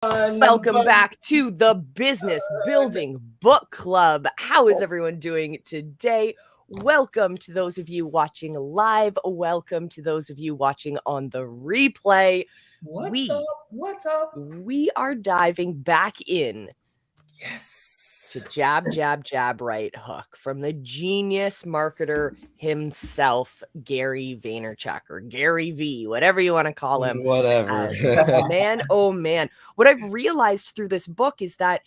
Welcome back to the Business Building Book Club. How is everyone doing today? Welcome to those of you watching live. Welcome to those of you watching on the replay. What's up? We are diving back in. Yes. To jab, right hook from the genius marketer himself, Gary Vaynerchuk, or Gary V, whatever you want to call him. Whatever. Man, oh man. What I've realized through this book is that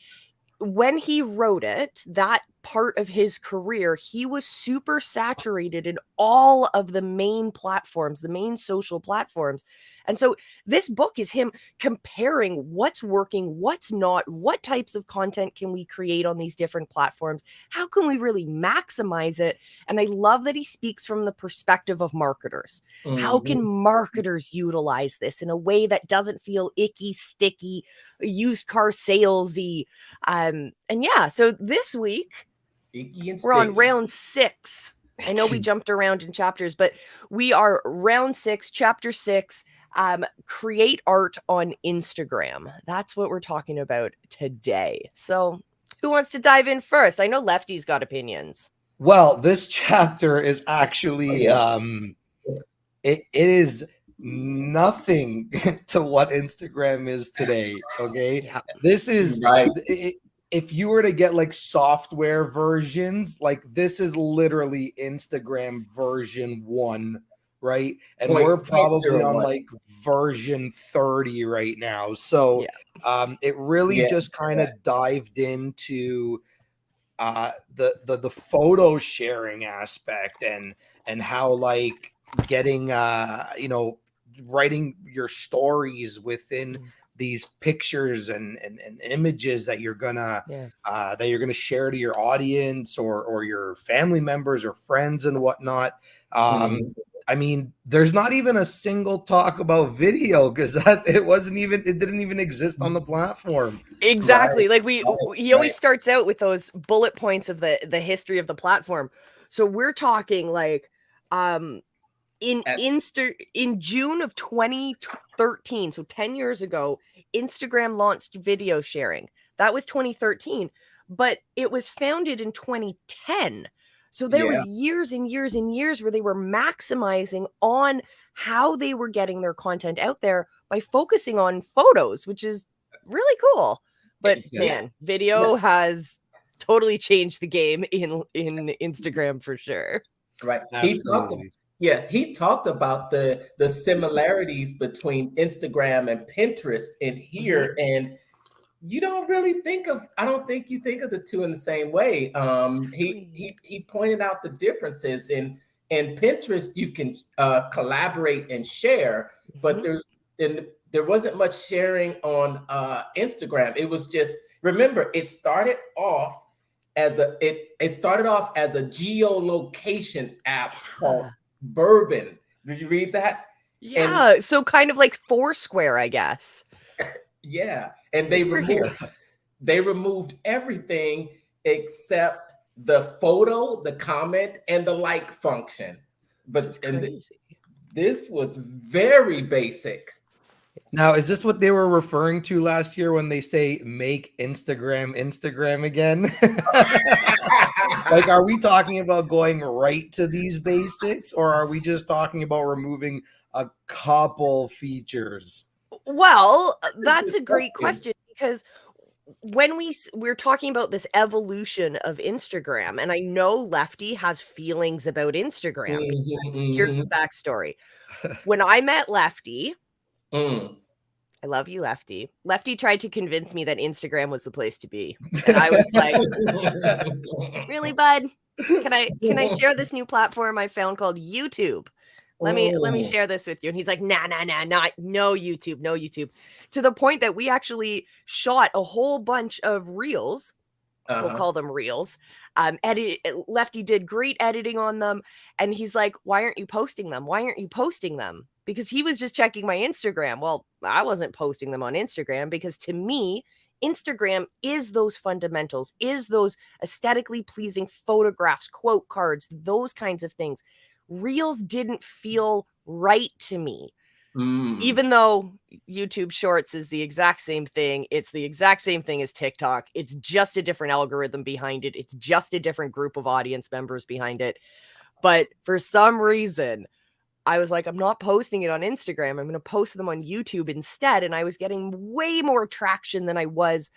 when he wrote it, that part of his career, he was super saturated in all of the main platforms, the main social platforms. And so this book is him comparing what's working, what's not, what types of content can we create on these different platforms? How can we really maximize it? And I love that he speaks from the perspective of marketers. How can marketers utilize this in a way that doesn't feel icky, sticky, used car salesy? And yeah, so this week we're on round 6. I know we jumped around in chapters, but we are round 6, chapter 6. Create art on Instagram. That's what we're talking about today. So who wants to dive in first? I know Lefty's got opinions. Well, this chapter is actually it is nothing to what Instagram is today. Okay. Yeah. This is right. If you were to get like software versions, like this is literally Instagram version 1, right? And we're probably on like version 30 right now. So it really just kind of dived into the photo sharing aspect and how like getting writing your stories within these pictures and images that you're gonna share to your audience or your family members or friends and whatnot. I mean, there's not even a single talk about video because it didn't even exist on the platform. Exactly. Right. Like he always starts out with those bullet points of the history of the platform. So we're talking like in June of 2013, so 10 years ago, Instagram launched video sharing. That was 2013, but it was founded in 2010. So there was years and years and years where they were maximizing on how they were getting their content out there by focusing on photos, which is really cool. But man, video has totally changed the game in Instagram for sure. Right. He talked about the similarities between Instagram and Pinterest in here, and you don't really I don't think you think of the two in the same way. He pointed out the differences in Pinterest. You can collaborate and share, but there wasn't much sharing on Instagram. It was just, remember, it started off as a geolocation app called Bourbon. Did you read that? Yeah, so kind of like Foursquare, I guess. Yeah, and they removed everything except the photo, the comment, and the like function. But this was very basic. Now, is this what they were referring to last year when they say make Instagram again? Like, are we talking about going right to these basics, or are we just talking about removing a couple features? Well, that's a great question, because when we're talking about this evolution of Instagram, and I know Lefty has feelings about Instagram. Here's the backstory. When I met Lefty, I love you, Lefty. Lefty tried to convince me that Instagram was the place to be. And I was like, really, bud? Can I share this new platform I found called YouTube? Let me share this with you. And he's like, nah, no YouTube. To the point that we actually shot a whole bunch of reels. We'll call them reels. Lefty did great editing on them. And he's like, why aren't you posting them? Because he was just checking my Instagram. Well, I wasn't posting them on Instagram because to me, Instagram is those fundamentals, is those aesthetically pleasing photographs, quote cards, those kinds of things. Reels didn't feel right to me. Even though YouTube Shorts is the exact same thing, it's the exact same thing as TikTok. It's just a different algorithm behind it. It's just a different group of audience members behind it. But for some reason, I was like, I'm not posting it on Instagram. I'm going to post them on YouTube instead. And I was getting way more traction than I was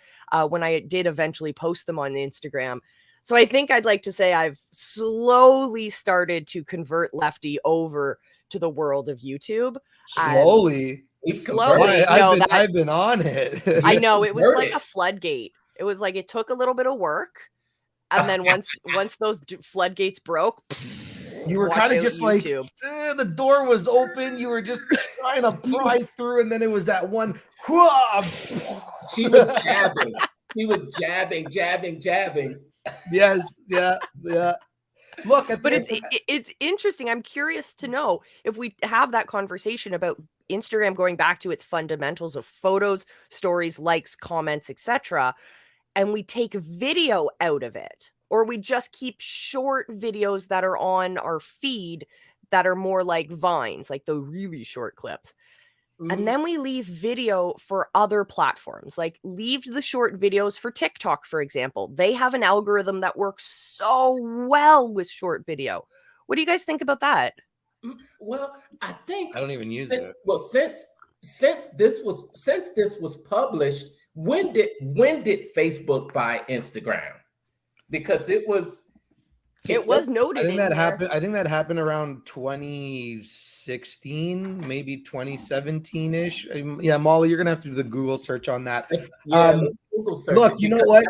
when I did eventually post them on Instagram. So I think I'd like to say I've slowly started to convert Lefty over to the world of YouTube. Slowly. I've been on it. I know, it was like a floodgate. It was like it took a little bit of work. And then once those floodgates broke, you were kind of just like, the door was open. You were just trying to pry through. And then it was that one. She was jabbing. He was jabbing. Yes. Yeah. Look, but it's interesting. I'm curious to know if we have that conversation about Instagram going back to its fundamentals of photos, stories, likes, comments, etc., and we take video out of it, or we just keep short videos that are on our feed that are more like Vines, like the really short clips. And then we leave video for other platforms, like leave the short videos for TikTok, for example. They have an algorithm that works so well with short video. What do you guys think about that? Well, I think I don't even use it. Well, since this was published, when did Facebook buy Instagram? Because it was noted. I think that happened around 2016, maybe 2017-ish. Yeah, Molly, you're gonna have to do the Google search on that. Let's Google search. Look, you know what?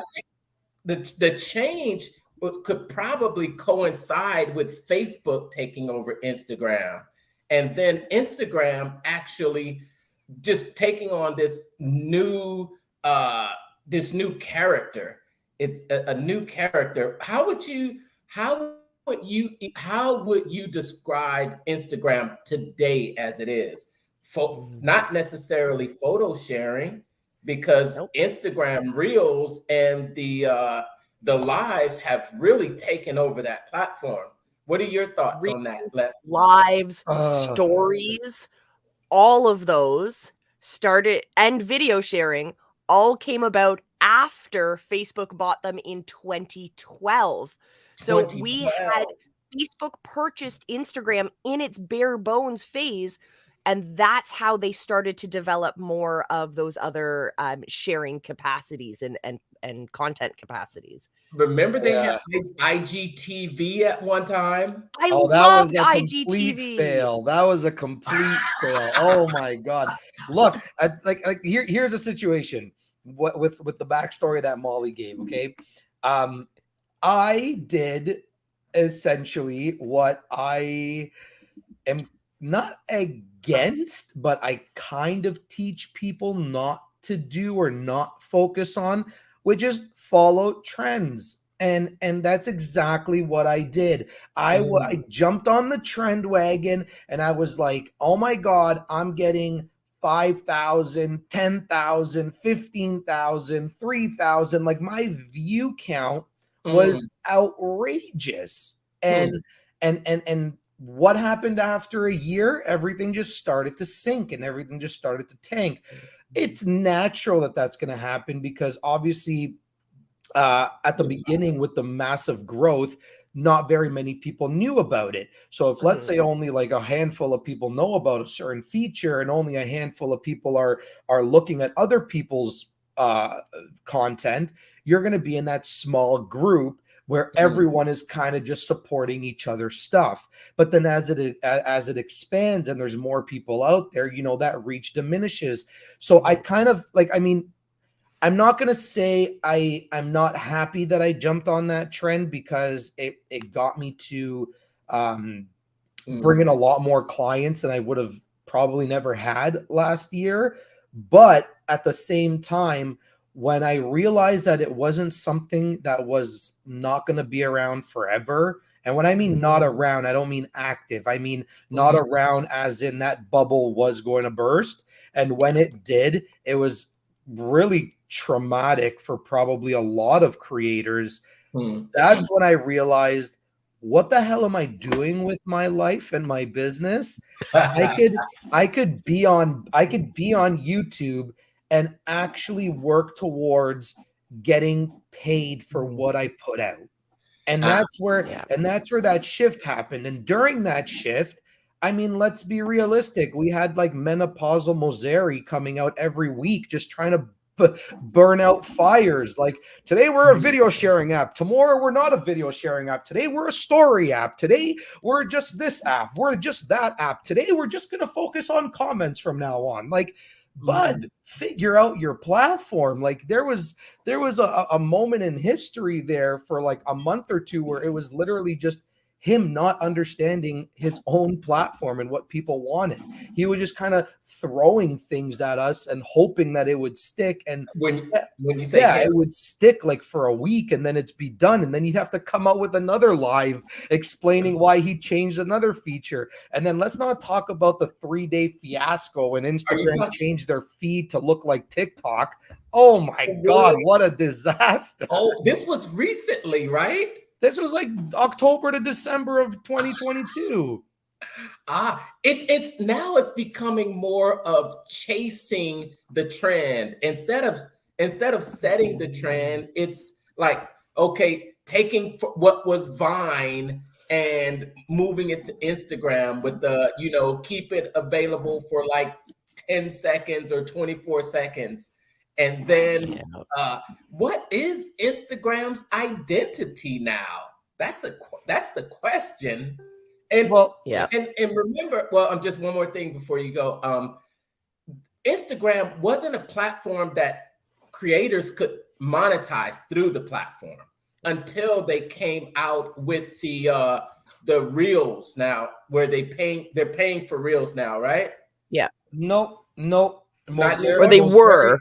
The change could probably coincide with Facebook taking over Instagram, and then Instagram actually just taking on this new character. It's a new character. How would you describe Instagram today as it is? Not necessarily photo sharing, because Instagram Reels and the lives have really taken over that platform. What are your thoughts on that? Lives, stories, all of those started, and video sharing all came about after Facebook bought them in 2012. So we had Facebook purchased Instagram in its bare bones phase, and that's how they started to develop more of those other sharing capacities and content capacities. Remember they had IGTV at one time? I loved IGTV. Fail. That was a complete fail. Oh my God. Look, here's a situation with the backstory that Molly gave, okay? I did essentially what I am not against, but I kind of teach people not to do or not focus on, which is follow trends. And that's exactly what I did. I jumped on the trend wagon and I was like, oh my God, I'm getting 5,000, 10,000, 15,000, 3,000. Like my view count was outrageous. And what happened after a year? Everything just started to sink and everything just started to tank. It's natural that that's going to happen because obviously at the beginning with the massive growth, not very many people knew about it. So if let's say only like a handful of people know about a certain feature and only a handful of people are looking at other people's content, you're going to be in that small group where everyone is kind of just supporting each other's stuff. But then as it expands and there's more people out there, you know, that reach diminishes. So I kind of like, I mean, I'm not going to say I'm not happy that I jumped on that trend because it got me to bring in a lot more clients than I would have probably never had last year. But at the same time, when I realized that it wasn't something that was not going to be around forever, and when I mean not around, I don't mean active. I mean not around as in that bubble was going to burst. And when it did, it was really traumatic for probably a lot of creators. That's when I realized, what the hell am I doing with my life and my business? I could be on YouTube and actually work towards getting paid for what I put out. And that's where that shift happened. And during that shift, I mean, let's be realistic. We had like Menopausal Moseri coming out every week, just trying to burn out fires. Like, today we're a video sharing app. Tomorrow we're not a video sharing app. Today we're a story app. Today we're just this app. We're just that app. Today we're just going to focus on comments from now on. Like, bud, figure out your platform. Like, there was a moment in history there for like a month or two where it was literally just him not understanding his own platform and what people wanted. He was just kind of throwing things at us and hoping that it would stick. And when you say it would stick like for a week and then it's be done. And then you'd have to come out with another live explaining why he changed another feature. And then let's not talk about the 3-day fiasco when Instagram changed their feed to look like TikTok. Oh my God, what a disaster. Oh, this was recently, right? This was like October to December of 2022. It's now it's becoming more of chasing the trend instead of setting the trend. It's like, okay, taking what was Vine and moving it to Instagram with the, keep it available for like 10 seconds or 24 seconds. And then what is Instagram's identity now? That's the question. And and remember, just one more thing before you go. Instagram wasn't a platform that creators could monetize through the platform until they came out with the Reels now, where they're paying for Reels now, right? Yeah. Nope. Or they were.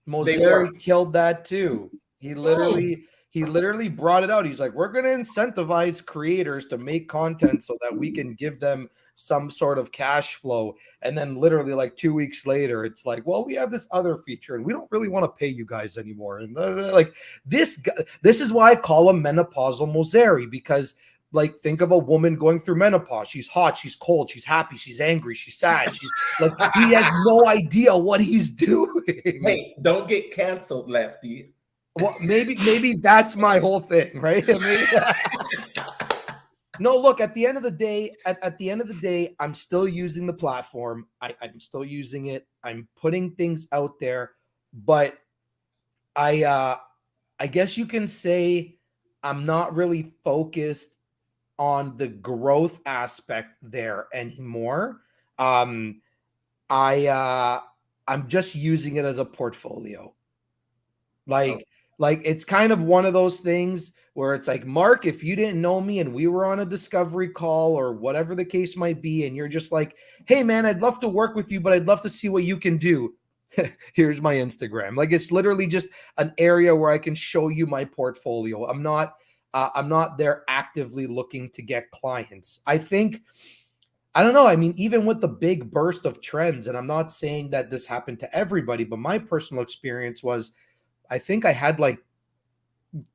Moseri killed that too. He literally brought it out. He's like, we're going to incentivize creators to make content so that we can give them some sort of cash flow. And then literally like 2 weeks later, it's like, well, we have this other feature and we don't really want to pay you guys anymore. And like this is why I call him Menopausal Moseri, because like, think of a woman going through menopause. She's hot, she's cold, she's happy, she's angry, she's sad. She's like, he has no idea what he's doing. Hey, don't get canceled, Lefty. Well, maybe that's my whole thing, right? No, look, at the end of the day, I'm still using the platform. I'm still using it. I'm putting things out there, but I guess you can say I'm not really focused on the growth aspect there anymore. I'm just using it as a portfolio. Like it's kind of one of those things where it's like, Mark, if you didn't know me and we were on a discovery call or whatever the case might be, and you're just like, hey man, I'd love to work with you, but I'd love to see what you can do. Here's my Instagram. Like, it's literally just an area where I can show you my portfolio. I'm not there actively looking to get clients. I don't know. I mean, even with the big burst of trends, and I'm not saying that this happened to everybody, but my personal experience was, I think I had like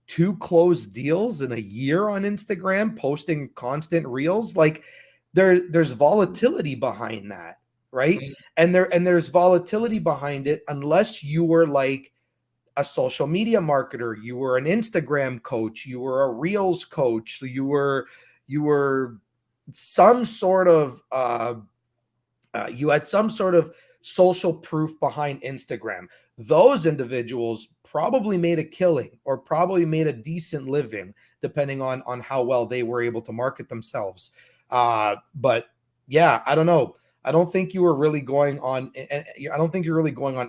2 closed deals in a year on Instagram, posting constant reels. Like there's volatility behind that, right? And there's volatility behind it unless you were like a social media marketer, you were an Instagram coach, you were a Reels coach, you were some sort of you had some sort of social proof behind Instagram. Those individuals probably made a killing or probably made a decent living, depending on how well they were able to market themselves. But yeah, I don't know. I don't think you're really going on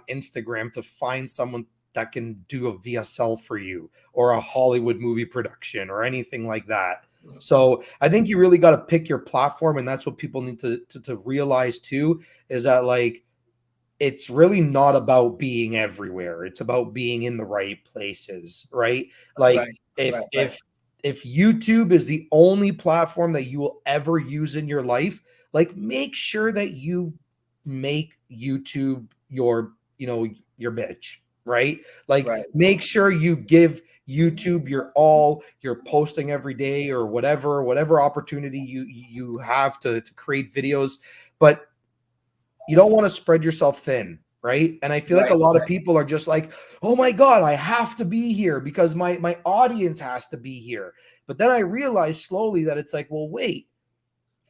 Instagram to find someone that can do a VSL for you or a Hollywood movie production or anything like that. So I think you really got to pick your platform, and that's what people need to realize too, is that like, it's really not about being everywhere. It's about being in the right places, right? Like if YouTube is the only platform that you will ever use in your life, like make sure that you make YouTube your bitch, right? Like make sure you give YouTube, you're posting every day or whatever opportunity you have to create videos, but you don't want to spread yourself thin, right? And I feel like a lot of people are just like, oh my God, I have to be here because my audience has to be here. But then I realized slowly that it's like, well, wait,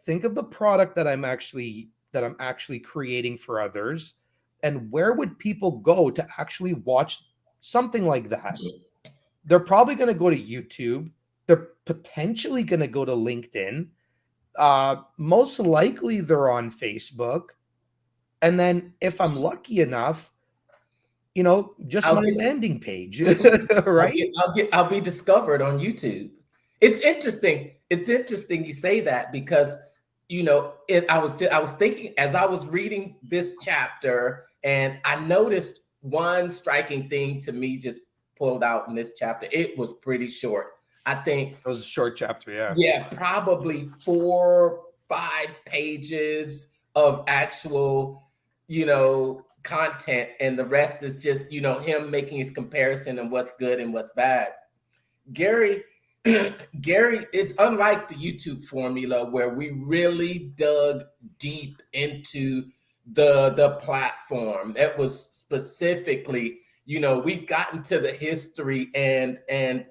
think of the product that I'm actually creating for others, and where would people go to actually watch something like that? They're probably going to go to YouTube. They're potentially going to go to LinkedIn. Most likely they're on Facebook. And then if I'm lucky enough, just my landing page, right? I'll be discovered on YouTube. It's interesting. It's interesting you say that because, I was thinking as I was reading this chapter, and I noticed one striking thing to me just pulled out in this chapter. It was pretty short. I think it was a short chapter. Yeah. Yeah. Probably 4-5 pages of actual, content. And the rest is just, him making his comparison and what's good and what's bad. Gary is unlike the YouTube formula where we really dug deep into the platform. That was specifically, we got into the history and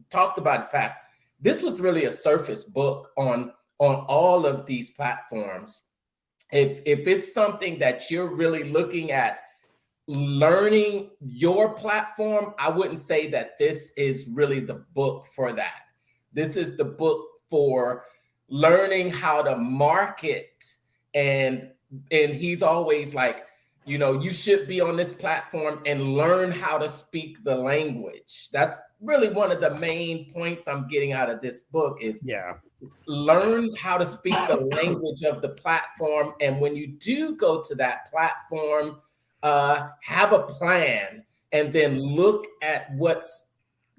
talked about his past. This was really a surface book on all of these platforms. If it's something that you're really looking at learning your platform, I wouldn't say that this is really the book for that. This is the book for learning how to market, and he's always like, you should be on this platform and learn how to speak the language. That's really one of the main points I'm getting out of this book is learn how to speak the language of the platform. And when you do go to that platform, have a plan and then look at what's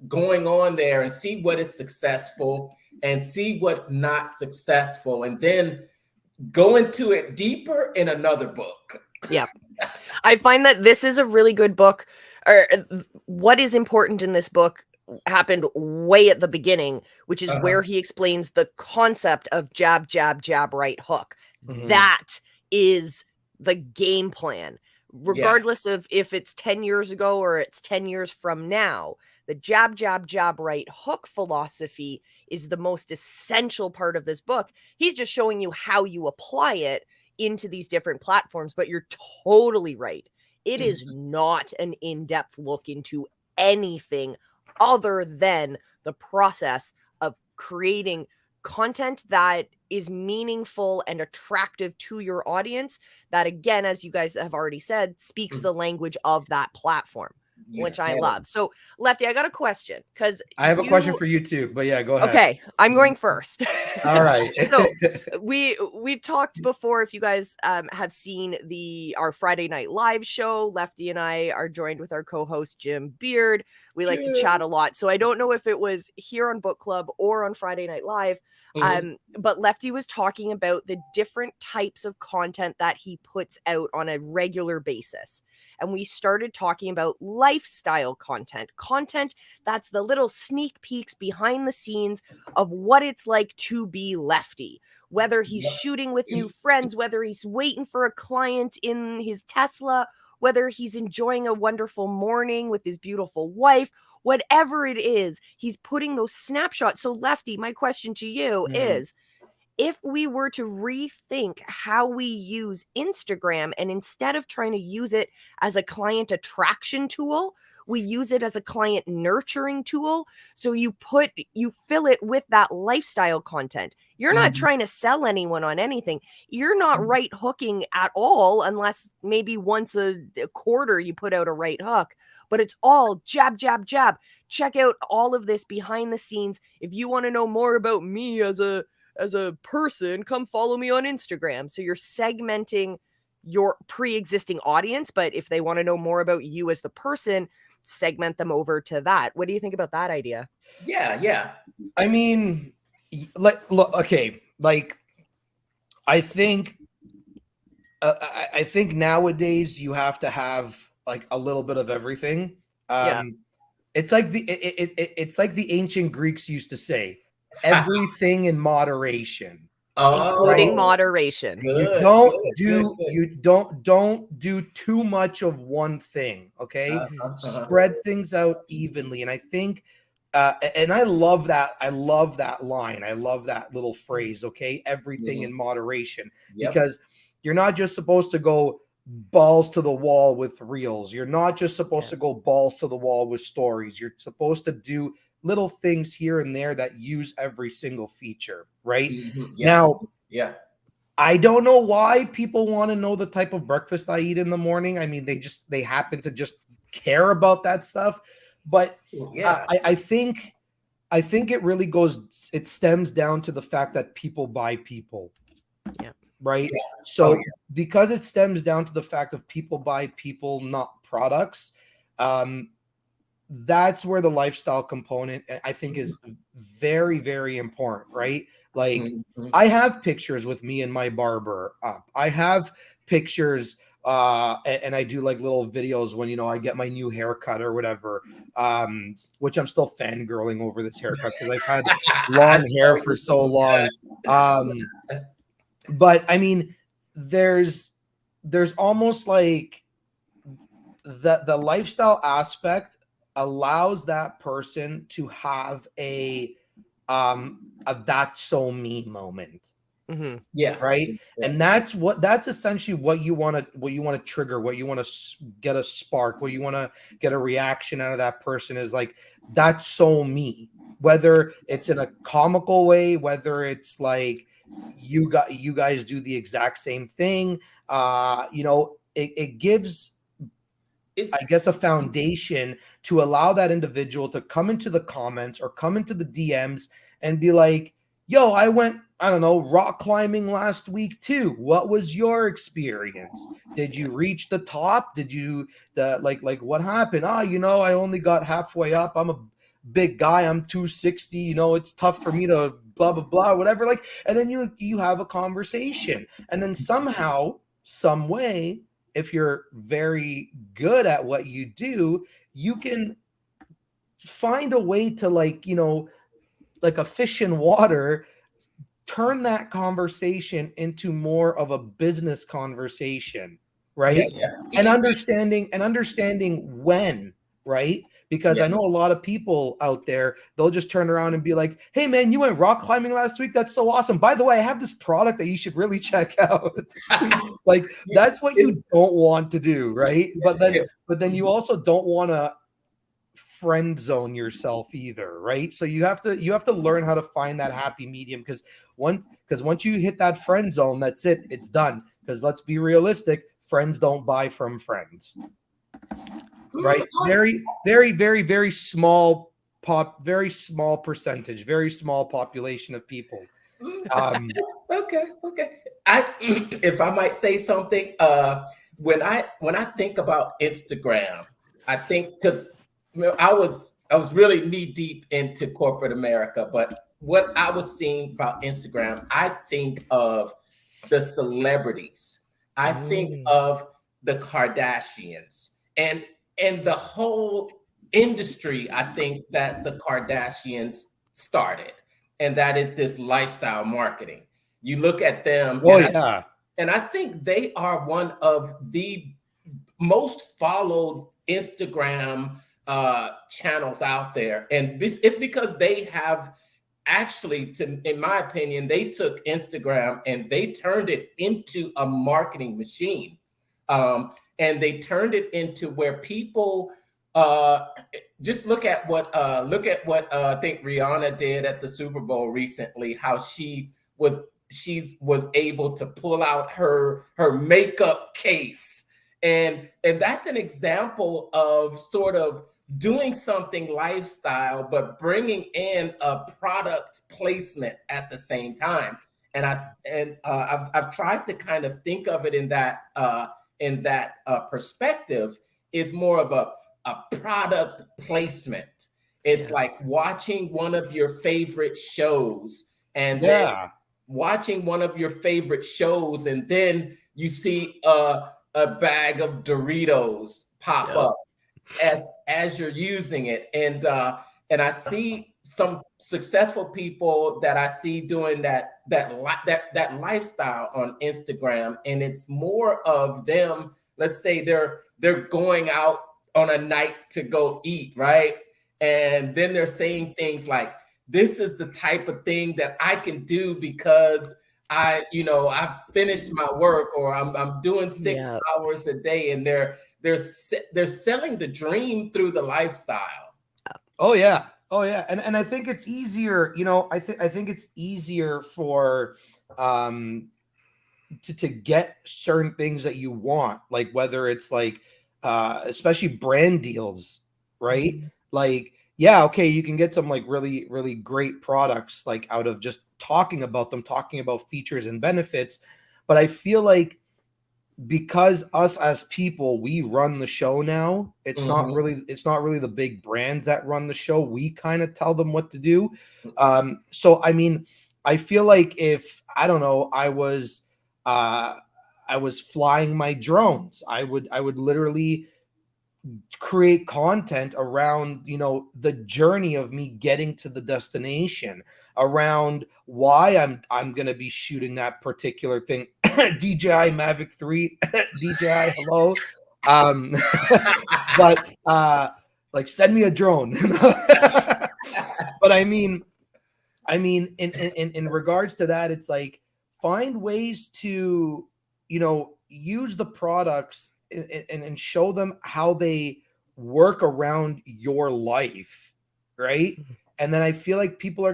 going on there and see what is successful and see what's not successful, and then go into it deeper in another book. Yeah. I find that this is a really good book. Or what is important in this book happened way at the beginning, which is where he explains the concept of jab, jab, jab, right hook. Mm-hmm. That is the game plan. Regardless of if it's 10 years ago or it's 10 years from now, the jab, jab, jab, right hook philosophy is the most essential part of this book. He's just showing you how you apply it into these different platforms, but you're totally right. It is not an in-depth look into anything other than the process of creating content that is meaningful and attractive to your audience, that, again, as you guys have already said, speaks the language of that platform, which I love. So, Lefty, I got a question, because I have a question for you too, but yeah, go ahead. Okay, I'm going first. All right. So we've talked before. If you guys have seen our Friday Night Live show, Lefty and I are joined with our co-host Jim Beard. We like to chat a lot. So I don't know if it was here on Book Club or on Friday Night Live, but Lefty was talking about the different types of content that he puts out on a regular basis. And we started talking about lifestyle content that's the little sneak peeks behind the scenes of what it's like to be Lefty, whether he's shooting with new friends, whether he's waiting for a client in his Tesla, whether he's enjoying a wonderful morning with his beautiful wife, whatever it is, he's putting those snapshots. So, Lefty, my question to you is, if we were to rethink how we use Instagram, and instead of trying to use it as a client attraction tool, we use it as a client nurturing tool. So you fill it with that lifestyle content. You're not trying to sell anyone on anything. You're not right hooking at all, unless maybe once a quarter you put out a right hook. But it's all jab, jab, jab. Check out all of this behind the scenes. If you want to know more about me as a person, come follow me on Instagram. So you're segmenting your pre-existing audience, but if they want to know more about you as the person, segment them over to that. What do you think about that idea? Yeah. I mean, look, okay, like I think nowadays you have to have like a little bit of everything. It's like it's like the ancient Greeks used to say, everything in moderation. Including moderation. Good, You don't do too much of one thing. Okay, spread things out evenly, and I think. And I love that. I love that line. I love that little phrase. Okay, everything in moderation, because you're not just supposed to go balls to the wall with reels. You're not just supposed to go balls to the wall with stories. You're supposed to do little things here and there that use every single feature, right? Now, I don't know why people want to know the type of breakfast I eat in the morning. I mean, they happen to just care about that stuff. But I think it really it stems down to the fact that people buy people. Right. So because it stems down to the fact of people buy people, not products, that's where the lifestyle component, I think, is very, very important, right? Like I have pictures with me and my barber up. I have pictures and I do like little videos when, you know, I get my new haircut or whatever, which I'm still fangirling over this haircut because I've had long hair for so long. But I mean, there's almost like the lifestyle aspect allows that person to have a that's so me moment. Right. And that's essentially what you want to trigger, what you want to get a spark, what you want to get a reaction out of that person is like, that's so me, whether it's in a comical way, whether it's like you guys do the exact same thing. You know, it gives, I guess, a foundation to allow that individual to come into the comments or come into the DMs and be like, yo, I went, I don't know, rock climbing last week too. What was your experience? Did you reach the top? Did you like what happened? You know, I only got halfway up. I'm a big guy. I'm 260. You know, it's tough for me to blah, blah, blah, whatever. Like, and then you have a conversation. And then somehow, some way, if you're very good at what you do, you can find a way to, like, you know, like a fish in water, turn that conversation into more of a business conversation, right? And understanding when, right? Because I know a lot of people out there, they'll just turn around and be like, hey man, you went rock climbing last week? That's so awesome. By the way, I have this product that you should really check out. Like, that's what you don't want to do, right? But then you also don't want to friend zone yourself either, right? So you have to learn how to find that happy medium, because once you hit that friend zone, that's it, it's done. Because let's be realistic, friends don't buy from friends, right? Very, very, very, very small percentage, very small population of people. Okay. If I might say something, when I think about Instagram, I think, because I was really knee deep into corporate America, but what I was seeing about Instagram, I think of the celebrities. I think of the Kardashians and the whole industry. I think that the Kardashians started, and that is this lifestyle marketing. You look at them, and I think they are one of the most followed Instagram channels out there, and it's because they have actually, in my opinion, they took Instagram and they turned it into a marketing machine, and they turned it into where people just look at what I think Rihanna did at the Super Bowl recently. How she was able to pull out her makeup case, and that's an example of sort of doing something lifestyle, but bringing in a product placement at the same time. And I've tried to kind of think of it in that perspective. It's more of a product placement. It's like watching one of your favorite shows, and then watching one of your favorite shows, and then you see a bag of Doritos pop up. as you're using it. And I see some successful people that I see doing that lifestyle on Instagram, and it's more of them. Let's say they're going out on a night to go eat, right? And then they're saying things like, "This is the type of thing that I can do because I've finished my work, or I'm doing 6 hours a day," and they're selling the dream through the lifestyle. Oh yeah. And I think it's easier, I think it's easier for to get certain things that you want, like whether it's like especially brand deals, right? Mm-hmm. Like, yeah, okay, you can get some like really, really great products like out of just talking about them, talking about features and benefits. But I feel like because us as people, we run the show now. It's not really the big brands that run the show. We kind of tell them what to do. So I mean, I feel like if I don't know, I was flying my drones, I would literally create content around the journey of me getting to the destination, around why I'm going to be shooting that particular thing. DJI Mavic 3, DJI, hello. But like send me a drone. But I mean in regards to that, it's like find ways to use the products and show them how they work around your life, right? And then I feel like people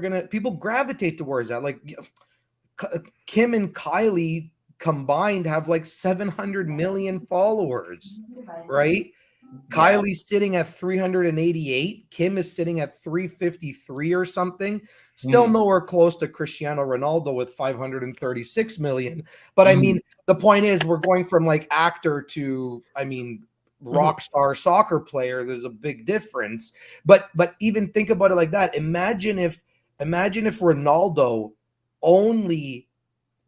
gravitate towards that. Like Kim and Kylie combined have like 700 million followers, right? Yeah. Kylie's sitting at 388. Kim is sitting at 353 or something. Still nowhere close to Cristiano Ronaldo with 536 million. But I mean, the point is we're going from like actor to, rock star soccer player. There's a big difference. But even think about it like that. Imagine if Ronaldo only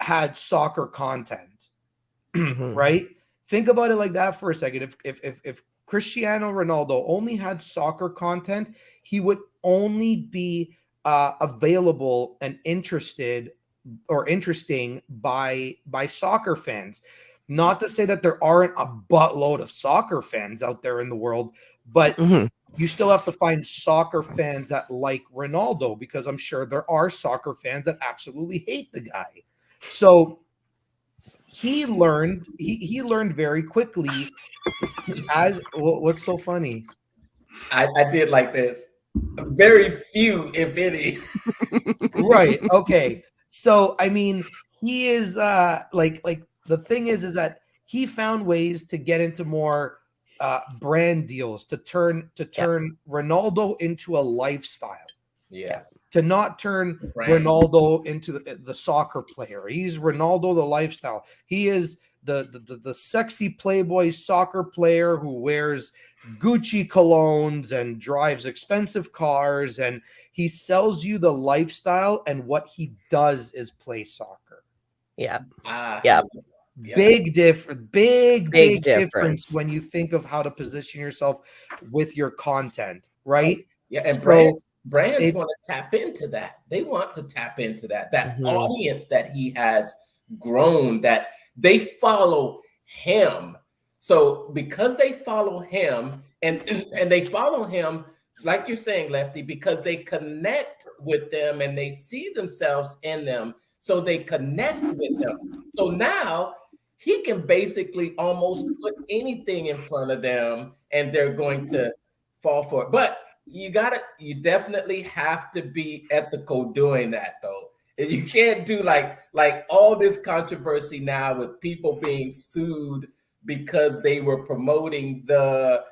had soccer content, right? Think about it like that for a second. If Cristiano Ronaldo only had soccer content, he would only be available and interesting by soccer fans. Not to say that there aren't a buttload of soccer fans out there in the world, but you still have to find soccer fans that like Ronaldo, because I'm sure there are soccer fans that absolutely hate the guy. So he learned very quickly. As what's so funny? I did like this. Very few, if any. Right. Okay. So I mean, he is like the thing is that he found ways to get into more brand deals, to turn Ronaldo into a lifestyle. Yeah. To not turn Ronaldo into the soccer player. He's Ronaldo the lifestyle. He is the sexy playboy soccer player who wears Gucci colognes and drives expensive cars, and he sells you the lifestyle, and what he does is play soccer. Yeah. Big difference when you think of how to position yourself with your content, right? Yeah, and brands want to tap into that. They want to tap into that audience that he has grown, that they follow him. So because they follow him and they follow him, like you're saying, Lefty, because they connect with them and they see themselves in them. So they connect with them. So now he can basically almost put anything in front of them and they're going to fall for it. But you definitely have to be ethical doing that, though. You can't do like all this controversy now with people being sued because they were promoting the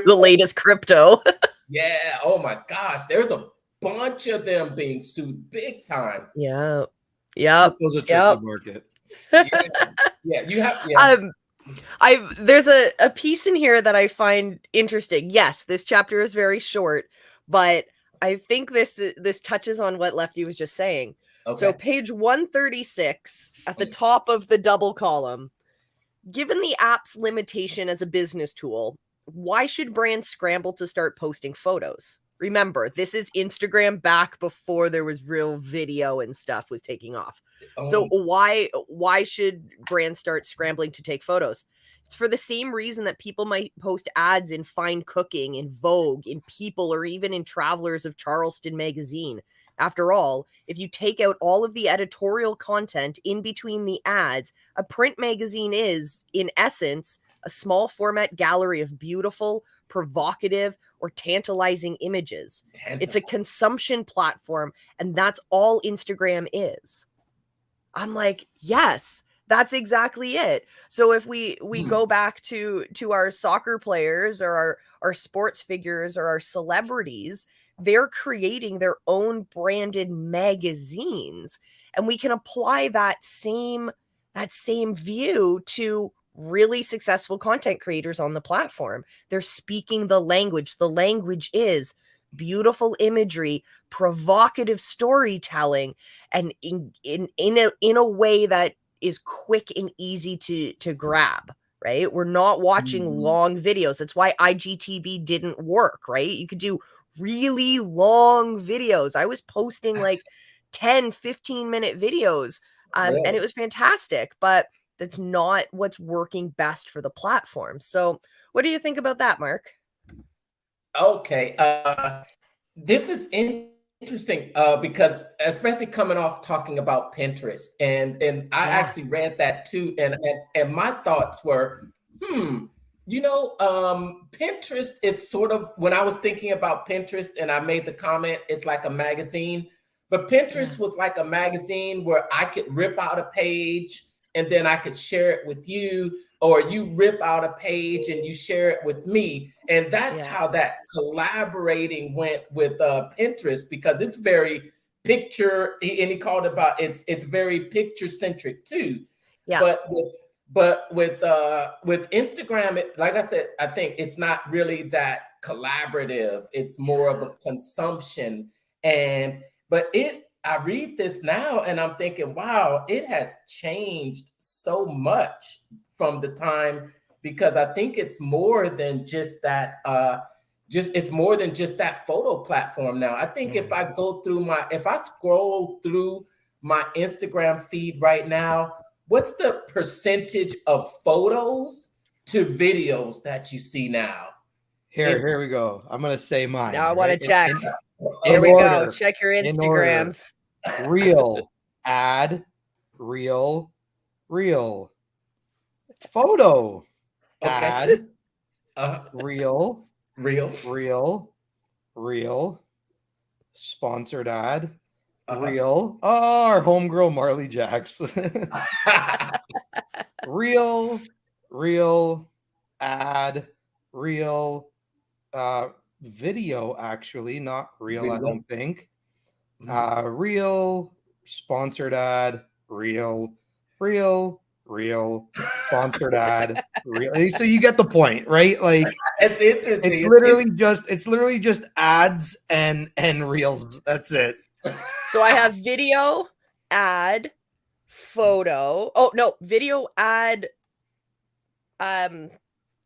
latest crypto. Yeah. Oh my gosh. There's a bunch of them being sued big time. Yeah. Those are tricky market. Yeah. You have. Yeah. There's a piece in here that I find interesting. Yes, this chapter is very short, but I think this touches on what Lefty was just saying. Okay. So page 136 at the top of the double column, Given the app's limitation as a business tool, why should brands scramble to start posting photos? Remember, this is Instagram back before there was real video and stuff was taking off. So why should brands start scrambling to take photos? It's for the same reason that people might post ads in Fine Cooking, in Vogue, in People, or even in Travelers of Charleston magazine. After all, if you take out all of the editorial content in between the ads, a print magazine is, in essence, a small format gallery of beautiful, provocative, or tantalizing images. It's a consumption platform, and that's all Instagram is. I'm like, yes, that's exactly it. So if we go back to our soccer players or our sports figures or our celebrities, they're creating their own branded magazines, and we can apply that same view to really successful content creators on the platform. They're speaking the language. The language is beautiful imagery, provocative storytelling, and in a way that is quick and easy to grab, right? We're not watching long videos. That's why IGTV didn't work, right? You could do really long videos. I was posting like 10, 15-minute videos, and it was fantastic, but that's not what's working best for the platform. So what do you think about that, Mark? Okay. This is interesting because especially coming off talking about Pinterest, and I actually read that too, and my thoughts were, Pinterest is sort of, when I was thinking about Pinterest and I made the comment, it's like a magazine, but Pinterest was like a magazine where I could rip out a page and then I could share it with you, or you rip out a page and you share it with me. And that's how that collaborating went with Pinterest, because it's very picture, and he called it about, it's very picture centric too. Yeah. But with Instagram, like I said, I think it's not really that collaborative. It's more of a consumption. I read this now and I'm thinking, wow, it has changed so much from the time, because I think it's more than just that. It's more than just that photo platform now. I think if I scroll through my Instagram feed right now, what's the percentage of photos to videos that you see now? Here we go. I'm gonna say mine. Now I want to check. Here we go. Check your Instagrams. Reel, ad, reel, photo, ad, reel, sponsored ad, reel. Oh, our homegirl Marley Jacks. Reel, ad, reel, video, actually, not real, I don't think. Reel, sponsored ad, reel, sponsored ad, reel. So you get the point, right? Like, it's interesting. It's literally just ads and reels. That's it. So I have video, ad, photo. Oh no, video, ad.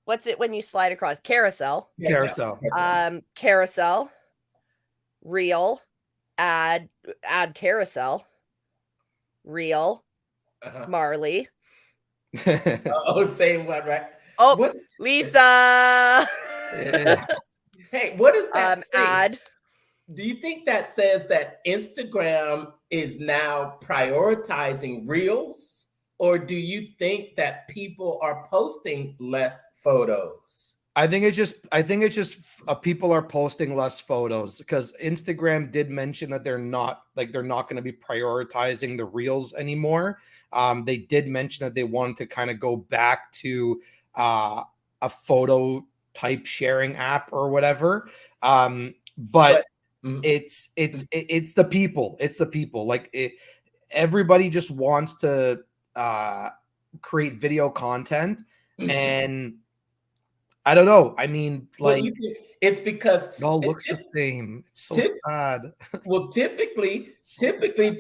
What's it when you slide across? Carousel. Carousel. Reel. Ad carousel, reel, Marley. Same one, right? Oh, Lisa. Hey, what does that say? Ad. Do you think that says that Instagram is now prioritizing reels, or do you think that people are posting less photos? I think it's just people are posting less photos, because Instagram did mention that they're not going to be prioritizing the reels anymore. They did mention that they wanted to kind of go back to a photo type sharing app or whatever. But it's the people. It's the people. Like everybody just wants to create video content, and I don't know. I mean, like, it's because it all looks the same. It's so sad. Well, typically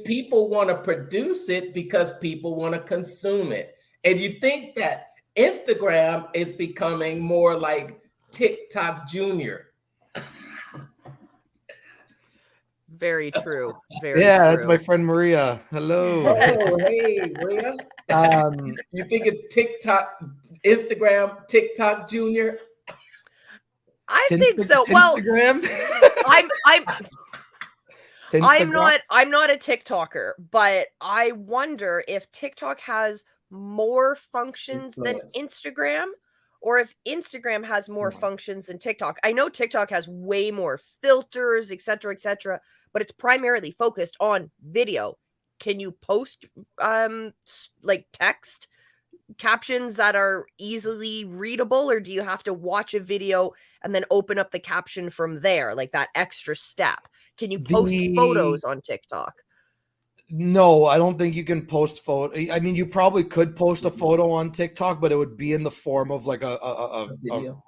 people want to produce it because people want to consume it. And you think that Instagram is becoming more like TikTok Junior. Very true. Very yeah, true. that's my friend Maria. Hello. Oh, hey, Maria. You think it's Instagram, TikTok Junior? I think so. Well, I'm not a TikToker, but I wonder if TikTok has more functions than Instagram, or if Instagram has more functions than TikTok. I know TikTok has way more filters, etc., but it's primarily focused on video. Can you post like text captions that are easily readable, or do you have to watch a video and then open up the caption from there, like that extra step? Can you post photos on TikTok? No, I don't think you can post photo. I mean, you probably could post a photo on TikTok, but it would be in the form of like a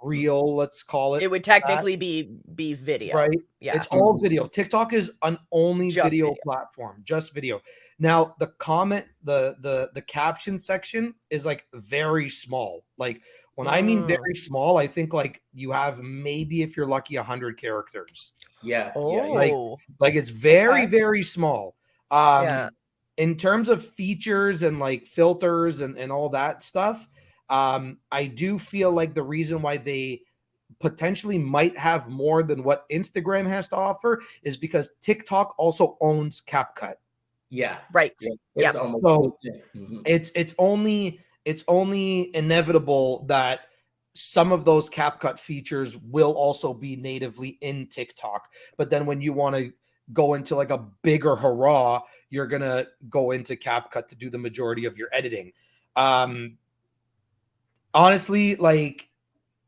reel, let's call it. It would technically be video, right? Yeah, it's all video. TikTok is an only video platform, just video. Now the comment, the caption section is like very small. Like when I mean very small, I think like you have maybe, if you're lucky, 100 characters. Yeah. Like it's very, very small. In terms of features and like filters and all that stuff, I do feel like the reason why they potentially might have more than what Instagram has to offer is because TikTok also owns CapCut. Yeah. Right. Yeah. So it's only inevitable that some of those CapCut features will also be natively in TikTok. But then when you want to go into like a bigger hurrah, you're going to go into CapCut to do the majority of your editing. Honestly, like,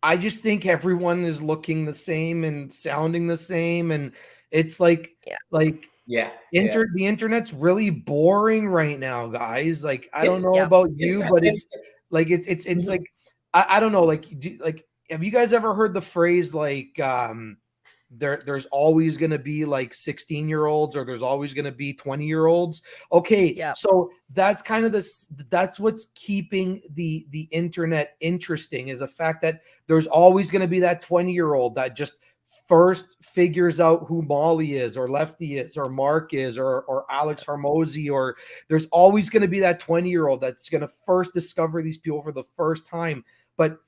I just think everyone is looking the same and sounding the same. And it's like, the internet's really boring right now, guys. Like, I don't know about you, but it's like, it's like, I don't know. Like, have you guys ever heard the phrase like, there's always going to be like 16-year-olds, or there's always going to be 20-year-olds. Okay. So that's kind of that's what's keeping the internet interesting, is the fact that there's always going to be that 20-year-old that just first figures out who Molly is, or Lefty is, or Mark is, or Alex Hormozi, or there's always going to be that 20-year-old that's going to first discover these people for the first time. But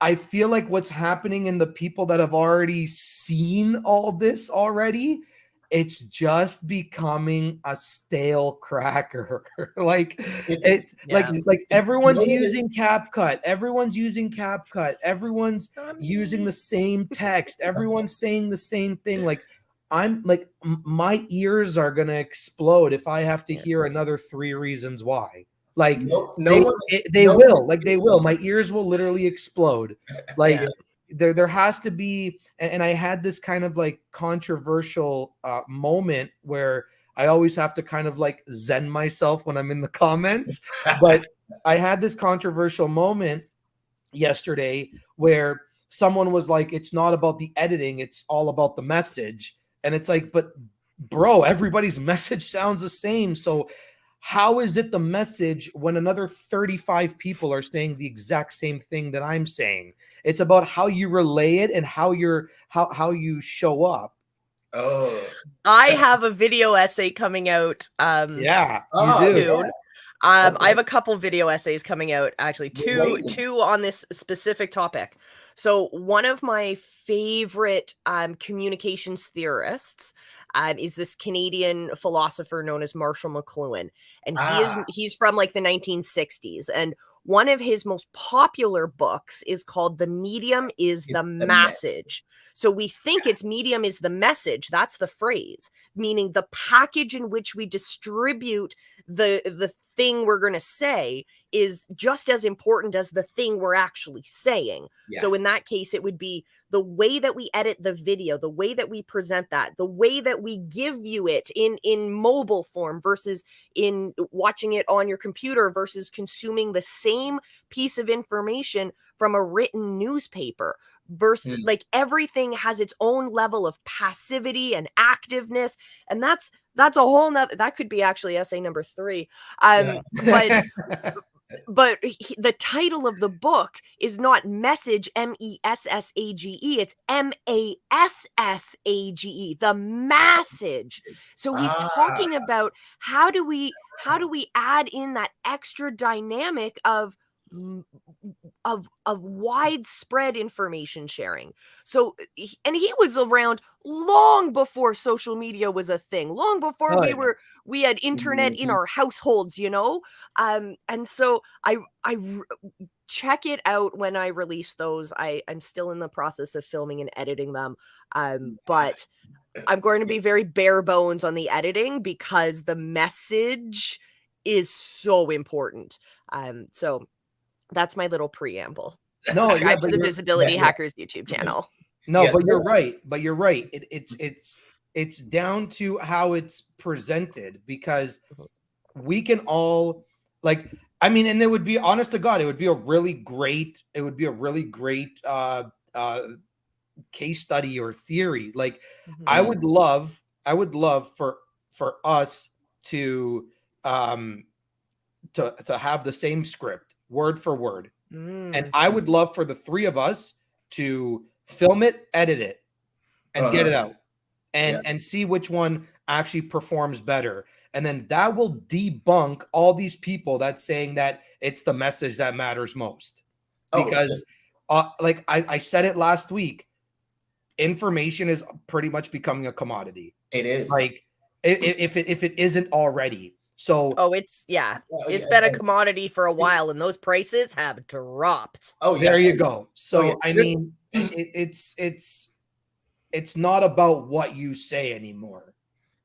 I feel like what's happening in the people that have already seen all this already, it's just becoming a stale cracker. like everyone's using CapCut. Everyone's using using the same text. Everyone's saying the same thing. Like, I'm like, my ears are going to explode if I have to hear another 3 reasons why. Like, they will. My ears will literally explode. Like, there has to be, and I had this kind of like controversial moment where I always have to kind of like zen myself when I'm in the comments. But I had this controversial moment yesterday where someone was like, it's not about the editing, it's all about the message. And it's like, but bro, everybody's message sounds the same. So how is it the message when another 35 people are saying the exact same thing that I'm saying? It's about how you relay it and how you show up. Oh, I have a video essay coming out. You do. I have a couple video essays coming out, actually, two on this specific topic. So one of my favorite communications theorists is this Canadian philosopher known as Marshall McLuhan. And he's from like the 1960s. And one of his most popular books is called The Medium is the Message. So we think it's medium is the message. That's the phrase, meaning the package in which we distribute the thing we're going to say is just as important as the thing we're actually saying. So in that case, it would be the way that we edit the video, the way that we present that, the way that we give you it in mobile form versus in watching it on your computer versus consuming the same piece of information from a written newspaper versus like everything has its own level of passivity and activeness. And that's a whole nother, that could be actually essay number 3. But but the title of the book is not message, MESSAGE, it's MASSAGE, the massage. So he's talking about how do we add in that extra dynamic of widespread information sharing. So and he was around long before social media was a thing, long before we had internet in our households, you know. And so I check it out when I release those. I'm still in the process of filming and editing them, but I'm going to be very bare bones on the editing because the message is so important. So that's my little preamble. No, Subscribe to the Visibility Hackers YouTube channel. No, but you're right. But you're right. It's down to how it's presented, because we can all, like, I mean, and it would be, honest to God, it would be a really great case study or theory. Like, I would love for us to have the same script word for word. And I would love for the three of us to film it, edit it, and get it out, and see which one actually performs better. And then that will debunk all these people that's saying that it's the message that matters most. Because like I said it last week, information is pretty much becoming a commodity. It is. Like, if it isn't already. So it's been a commodity for a while, and those prices have dropped. There you go. So I mean, it's not about what you say anymore.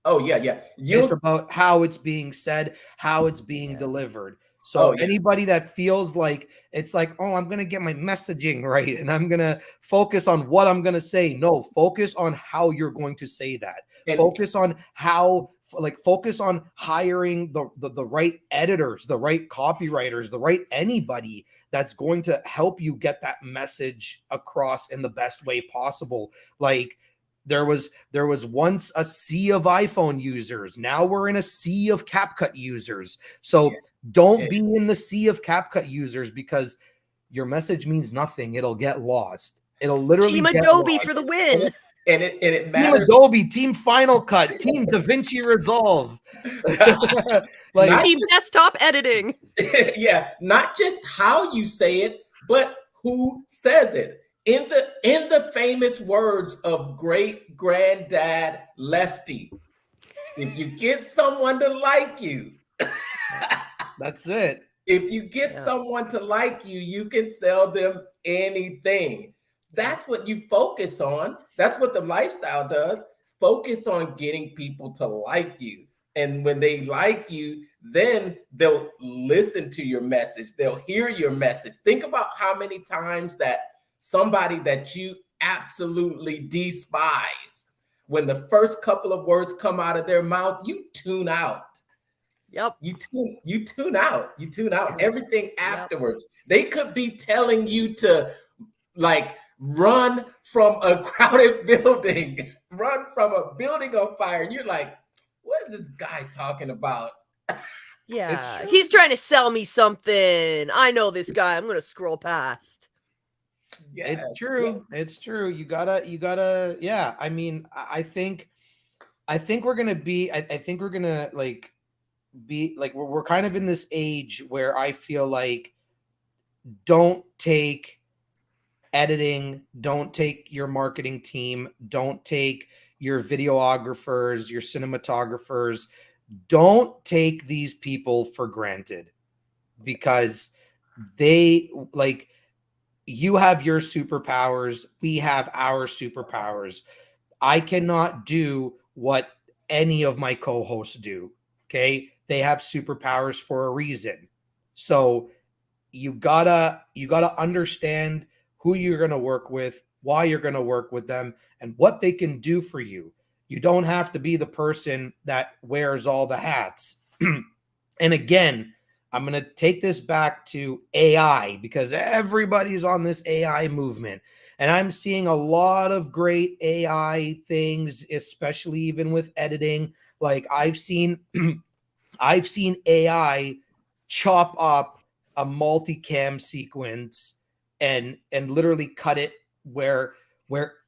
It's about how it's being said, how it's being delivered. So anybody that feels like it's like, oh, I'm gonna get my messaging right and I'm gonna focus on what I'm gonna say. No, focus on how you're going to say that. Focus on focus on hiring the right editors, the right copywriters, the right anybody that's going to help you get that message across in the best way possible. Like, there was once a sea of iPhone users. Now we're in a sea of CapCut users. So don't be in the sea of CapCut users, because your message means nothing. It'll get lost. It'll literally Team Adobe for the win. And it matters. Team Adobe, Team Final Cut, Team DaVinci Resolve, like Team Desktop Editing. Not just how you say it, but who says it. In the famous words of great granddad Lefty, if you get someone to like you, that's it. If you get someone to like you, you can sell them anything. That's what you focus on. That's what the lifestyle does. Focus on getting people to like you. And when they like you, then they'll listen to your message. They'll hear your message. Think about how many times that somebody that you absolutely despise, when the first couple of words come out of their mouth, you tune out. Yep. You tune out. You tune out everything afterwards. They could be telling you to, like, run from a crowded building, run from a building on fire. And you're like, what is this guy talking about? Yeah, he's trying to sell me something. I know this guy. I'm going to scroll past. Yeah, it's true. It's true. You gotta, yeah. I mean, I think we're going to be, I think we're going to we're kind of in this age where I feel like, don't take editing, don't take your marketing team, don't take your videographers, your cinematographers, don't take these people for granted, because they, like, you have your superpowers, we have our superpowers. I cannot do what any of my co-hosts do. Okay, they have superpowers for a reason. So you gotta understand who you're going to work with, why you're going to work with them, and what they can do for you. You don't have to be the person that wears all the hats. And again, I'm going to take this back to AI, because everybody's on this AI movement. And I'm seeing a lot of great AI things, especially even with editing. Like, I've seen AI chop up a multicam sequence and literally cut it where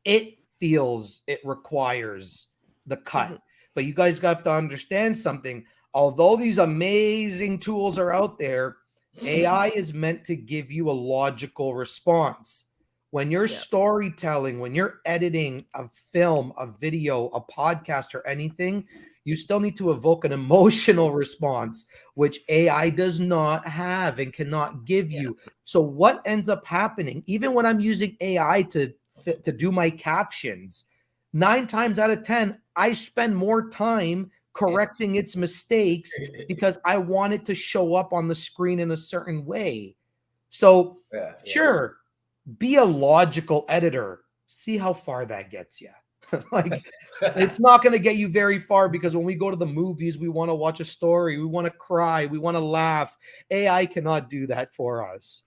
it feels it requires the cut. But you guys got to understand something. Although these amazing tools are out there, AI is meant to give you a logical response. When you're storytelling, when you're editing a film, a video, a podcast, or anything, you still need to evoke an emotional response, which AI does not have and cannot give you. So what ends up happening, even when I'm using AI to do my captions, 9 times out of 10, I spend more time correcting its mistakes because I want it to show up on the screen in a certain way. So sure, be a logical editor. See how far that gets you. Like, it's not going to get you very far, because when we go to the movies, we want to watch a story, we want to cry, we want to laugh. AI cannot do that for us.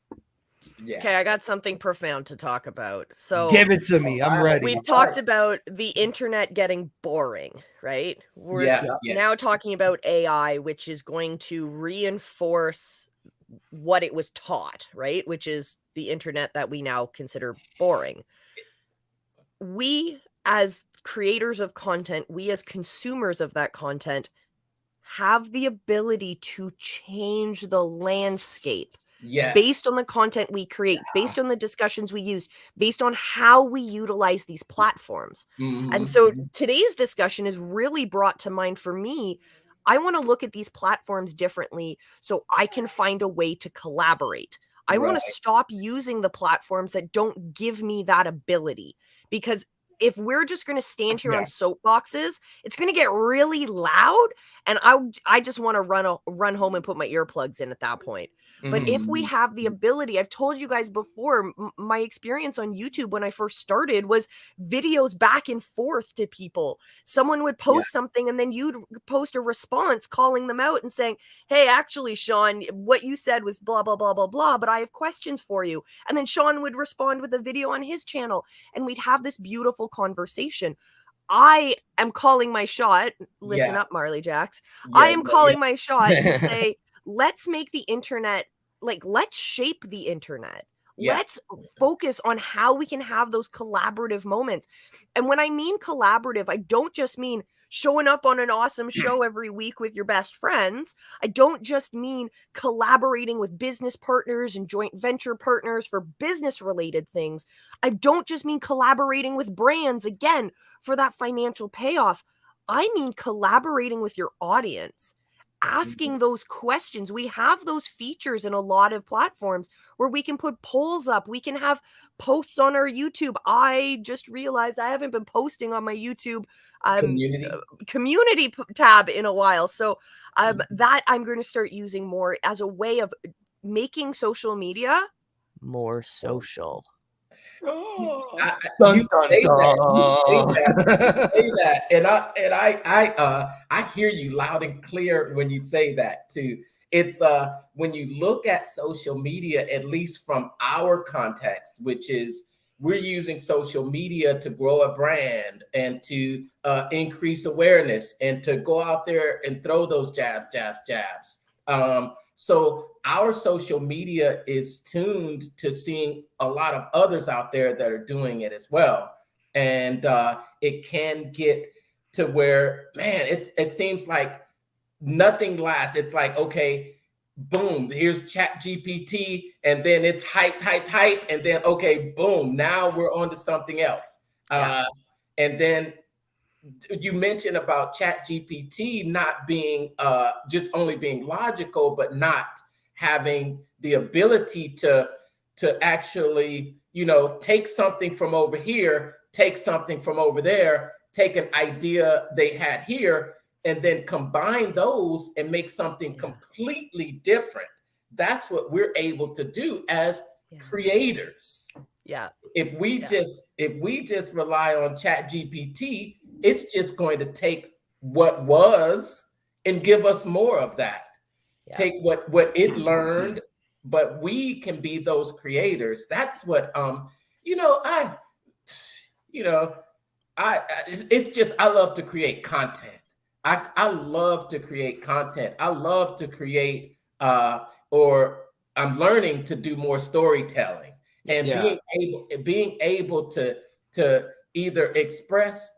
Okay, I got something profound to talk about. So give it to me. I'm ready. We've talked about the internet getting boring, right? We're now talking about AI, which is going to reinforce what it was taught, right? Which is the internet that we now consider boring. We, as creators of content, we as consumers of that content, have the ability to change the landscape. Based on the content we create, based on the discussions we use, based on how we utilize these platforms. And so today's discussion is really brought to mind for me. I want to look at these platforms differently so I can find a way to collaborate. I want to stop using the platforms that don't give me that ability, because if we're just going to stand here on soapboxes, it's going to get really loud, and I just want to run home and put my earplugs in at that point. But if we have the ability, I've told you guys before, my experience on YouTube when I first started was videos back and forth to people. Someone would post something, and then you'd post a response calling them out and saying, hey, actually, Sean, what you said was blah, blah, blah, blah, blah, but I have questions for you. And then Sean would respond with a video on his channel, and we'd have this beautiful conversation. I am calling my shot. Listen up, Marley Jacks. I am calling my shot to say, let's make the internet, like, let's shape the internet. Let's focus on how we can have those collaborative moments. And when I mean collaborative, I don't just mean showing up on an awesome show every week with your best friends. I don't just mean collaborating with business partners and joint venture partners for business related things. I don't just mean collaborating with brands, again, for that financial payoff. I mean collaborating with your audience, asking those questions. We have those features in a lot of platforms where we can put polls up. We can have posts on our YouTube. I just realized I haven't been posting on my YouTube community tab in a while. So that I'm going to start using more as a way of making social media more social. You say that, and I hear you loud and clear when you say that too. It's when you look at social media, at least from our context, which is we're using social media to grow a brand and to increase awareness and to go out there and throw those jabs. So our social media is tuned to seeing a lot of others out there that are doing it as well. And it can get to where, man, it seems like nothing lasts. It's like, okay, boom, here's ChatGPT, and then it's hype, and then, okay, boom, now we're on to something else. And then you mentioned about ChatGPT not being just only being logical, but not having the ability to actually, take something from over here, take something from over there, take an idea they had here, and then combine those and make something completely different. That's what we're able to do as creators. If we just rely on ChatGPT, it's just going to take what was and give us more of that. Take what it learned, but we can be those creators. That's what it's just, I love to create content. I love to create content. I love to create or I'm learning to do more storytelling and being able to either express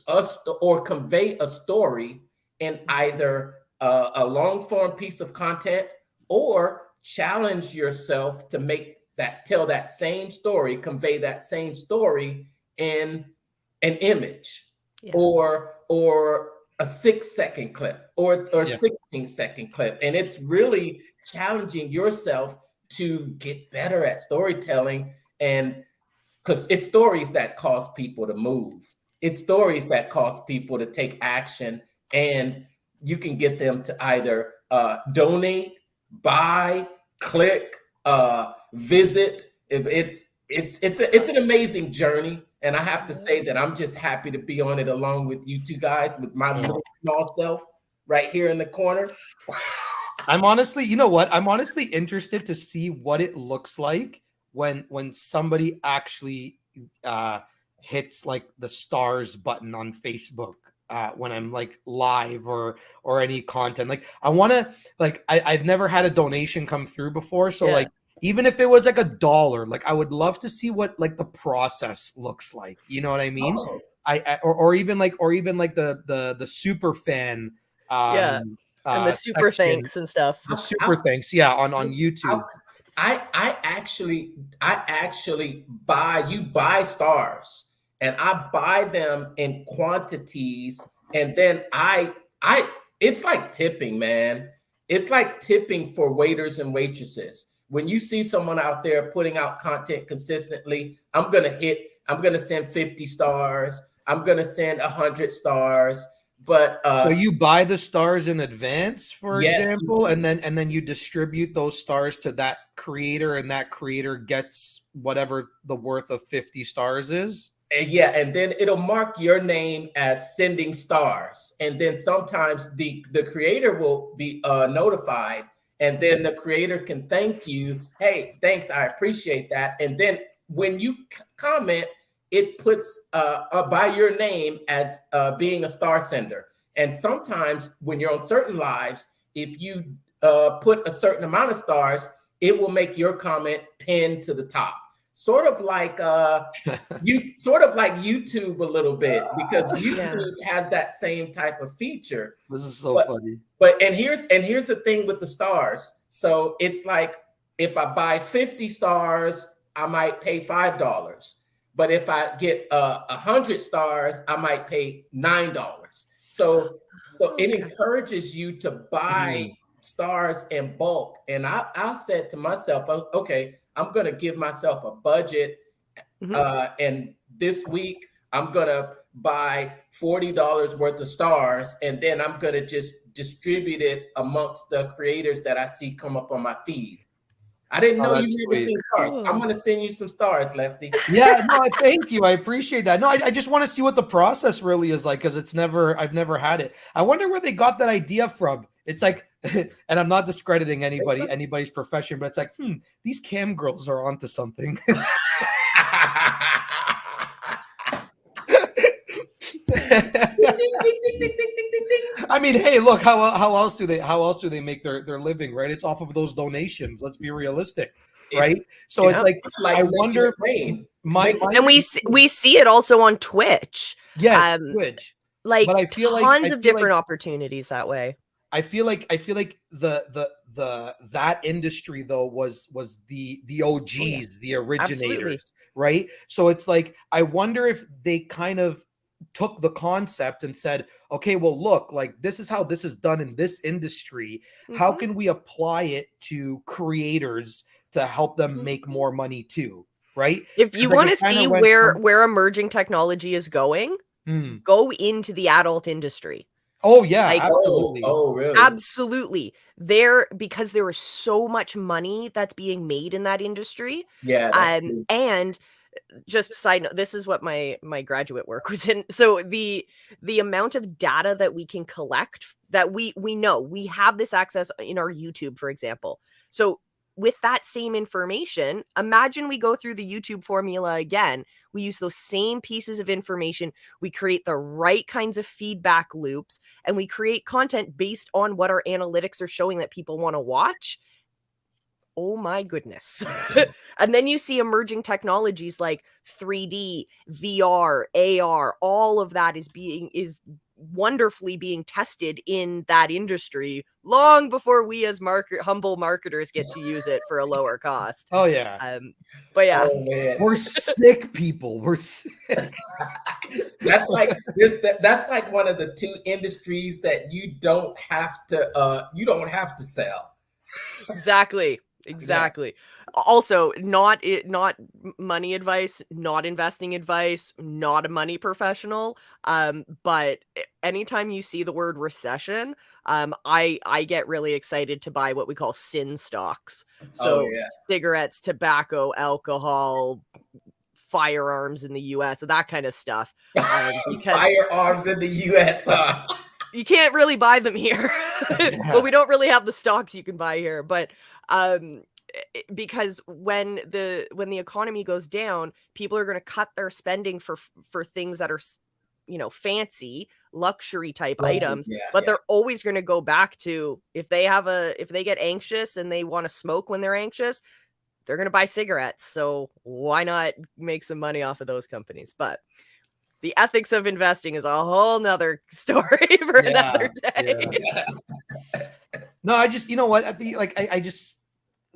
us or convey a story in either a long form piece of content or challenge yourself to tell that same story, convey that same story in an image or a 6-second clip or 16-second clip. And it's really challenging yourself to get better at storytelling. And because it's stories that cause people to move. It's stories that cause people to take action, and you can get them to either donate, buy, click, visit. It's an amazing journey. And I have to say that I'm just happy to be on it along with you two guys, with my little small self right here in the corner. I'm honestly, you know what? I'm honestly interested to see what it looks like when somebody actually hits like the stars button on Facebook when I'm like live or any content. Like I want to, like I've never had a donation come through before, so like even if it was like $1, like I would love to see what like the process looks like. You know what I mean? Or even like the super fan and the super section, thanks and stuff. the super thanks on YouTube. I actually buy stars, and I buy them in quantities, and then I it's like tipping, man. It's like tipping for waiters and waitresses. When you see someone out there putting out content consistently, I'm gonna send 50 stars. I'm gonna send 100 stars. But so you buy the stars in advance, for example, and then you distribute those stars to that creator, and that creator gets whatever the worth of 50 stars is. And then it'll mark your name as sending stars, and then sometimes the creator will be notified, and then the creator can thank you. Hey, thanks, I appreciate that. And then when you comment, it puts by your name as being a star sender. And sometimes when you're on certain lives, if you put a certain amount of stars, it will make your comment pinned to the top. Sort of like YouTube a little bit, because YouTube has that same type of feature. This is so funny. And here's the thing with the stars. So it's like if I buy 50 stars, I might pay $5. But if I get 100 stars, I might pay $9. So it encourages you to buy stars in bulk. And I said to myself, okay, I'm going to give myself a budget. And this week, I'm going to buy $40 worth of stars. And then I'm going to just distribute it amongst the creators that I see come up on my feed. I didn't know you never seen stars. I'm going to send you some stars, Lefty. Yeah, no, thank you. I appreciate that. No, I just want to see what the process really is like, because I've never had it. I wonder where they got that idea from. It's like, and I'm not discrediting anybody's profession, but it's like, these cam girls are onto something. I mean, hey, look, how else do they make their living, right? It's off of those donations. Let's be realistic, right? So it's like I wonder. And we see it also on Twitch. Yes, Twitch. Like, but I feel tons of different opportunities that way. I feel like that industry though was the OGs, the originators, absolutely. Right? So it's like I wonder if they kind of took the concept and said, okay, well, look, like this is how this is done in this industry. How can we apply it to creators to help them make more money too? Right? If you want to see where emerging technology is going, go into the adult industry. Oh yeah, absolutely. Oh really? Absolutely. Because there is so much money that's being made in that industry. Yeah. And just side note, this is what my graduate work was in. So the amount of data that we can collect, that we know we have this access in our YouTube, for example. So with that same information, imagine we go through the YouTube formula again. We use those same pieces of information. We create the right kinds of feedback loops, and we create content based on what our analytics are showing that people want to watch. oh my goodness. And then you see emerging technologies like 3D, VR, AR, all of that is wonderfully being tested in that industry long before we as humble marketers get to use it for a lower cost. Oh yeah. But yeah, we're sick people. We're sick. That's like that's like one of the two industries that you don't have to sell. Exactly. Also, not money advice, not investing advice, not a money professional. But anytime you see the word recession, I get really excited to buy what we call sin stocks. So cigarettes, tobacco, alcohol, firearms in the US, that kind of stuff. Because firearms in the US, huh? You can't really buy them here. But we don't really have the stocks you can buy here. But because when the economy goes down, people are going to cut their spending for things that are, fancy luxury type items. But they're always going to go back to, if they get anxious and they want to smoke when they're anxious, they're going to buy cigarettes. So why not make some money off of those companies? But the ethics of investing is a whole nother story for another day. Yeah. No, I just, you know what? I just,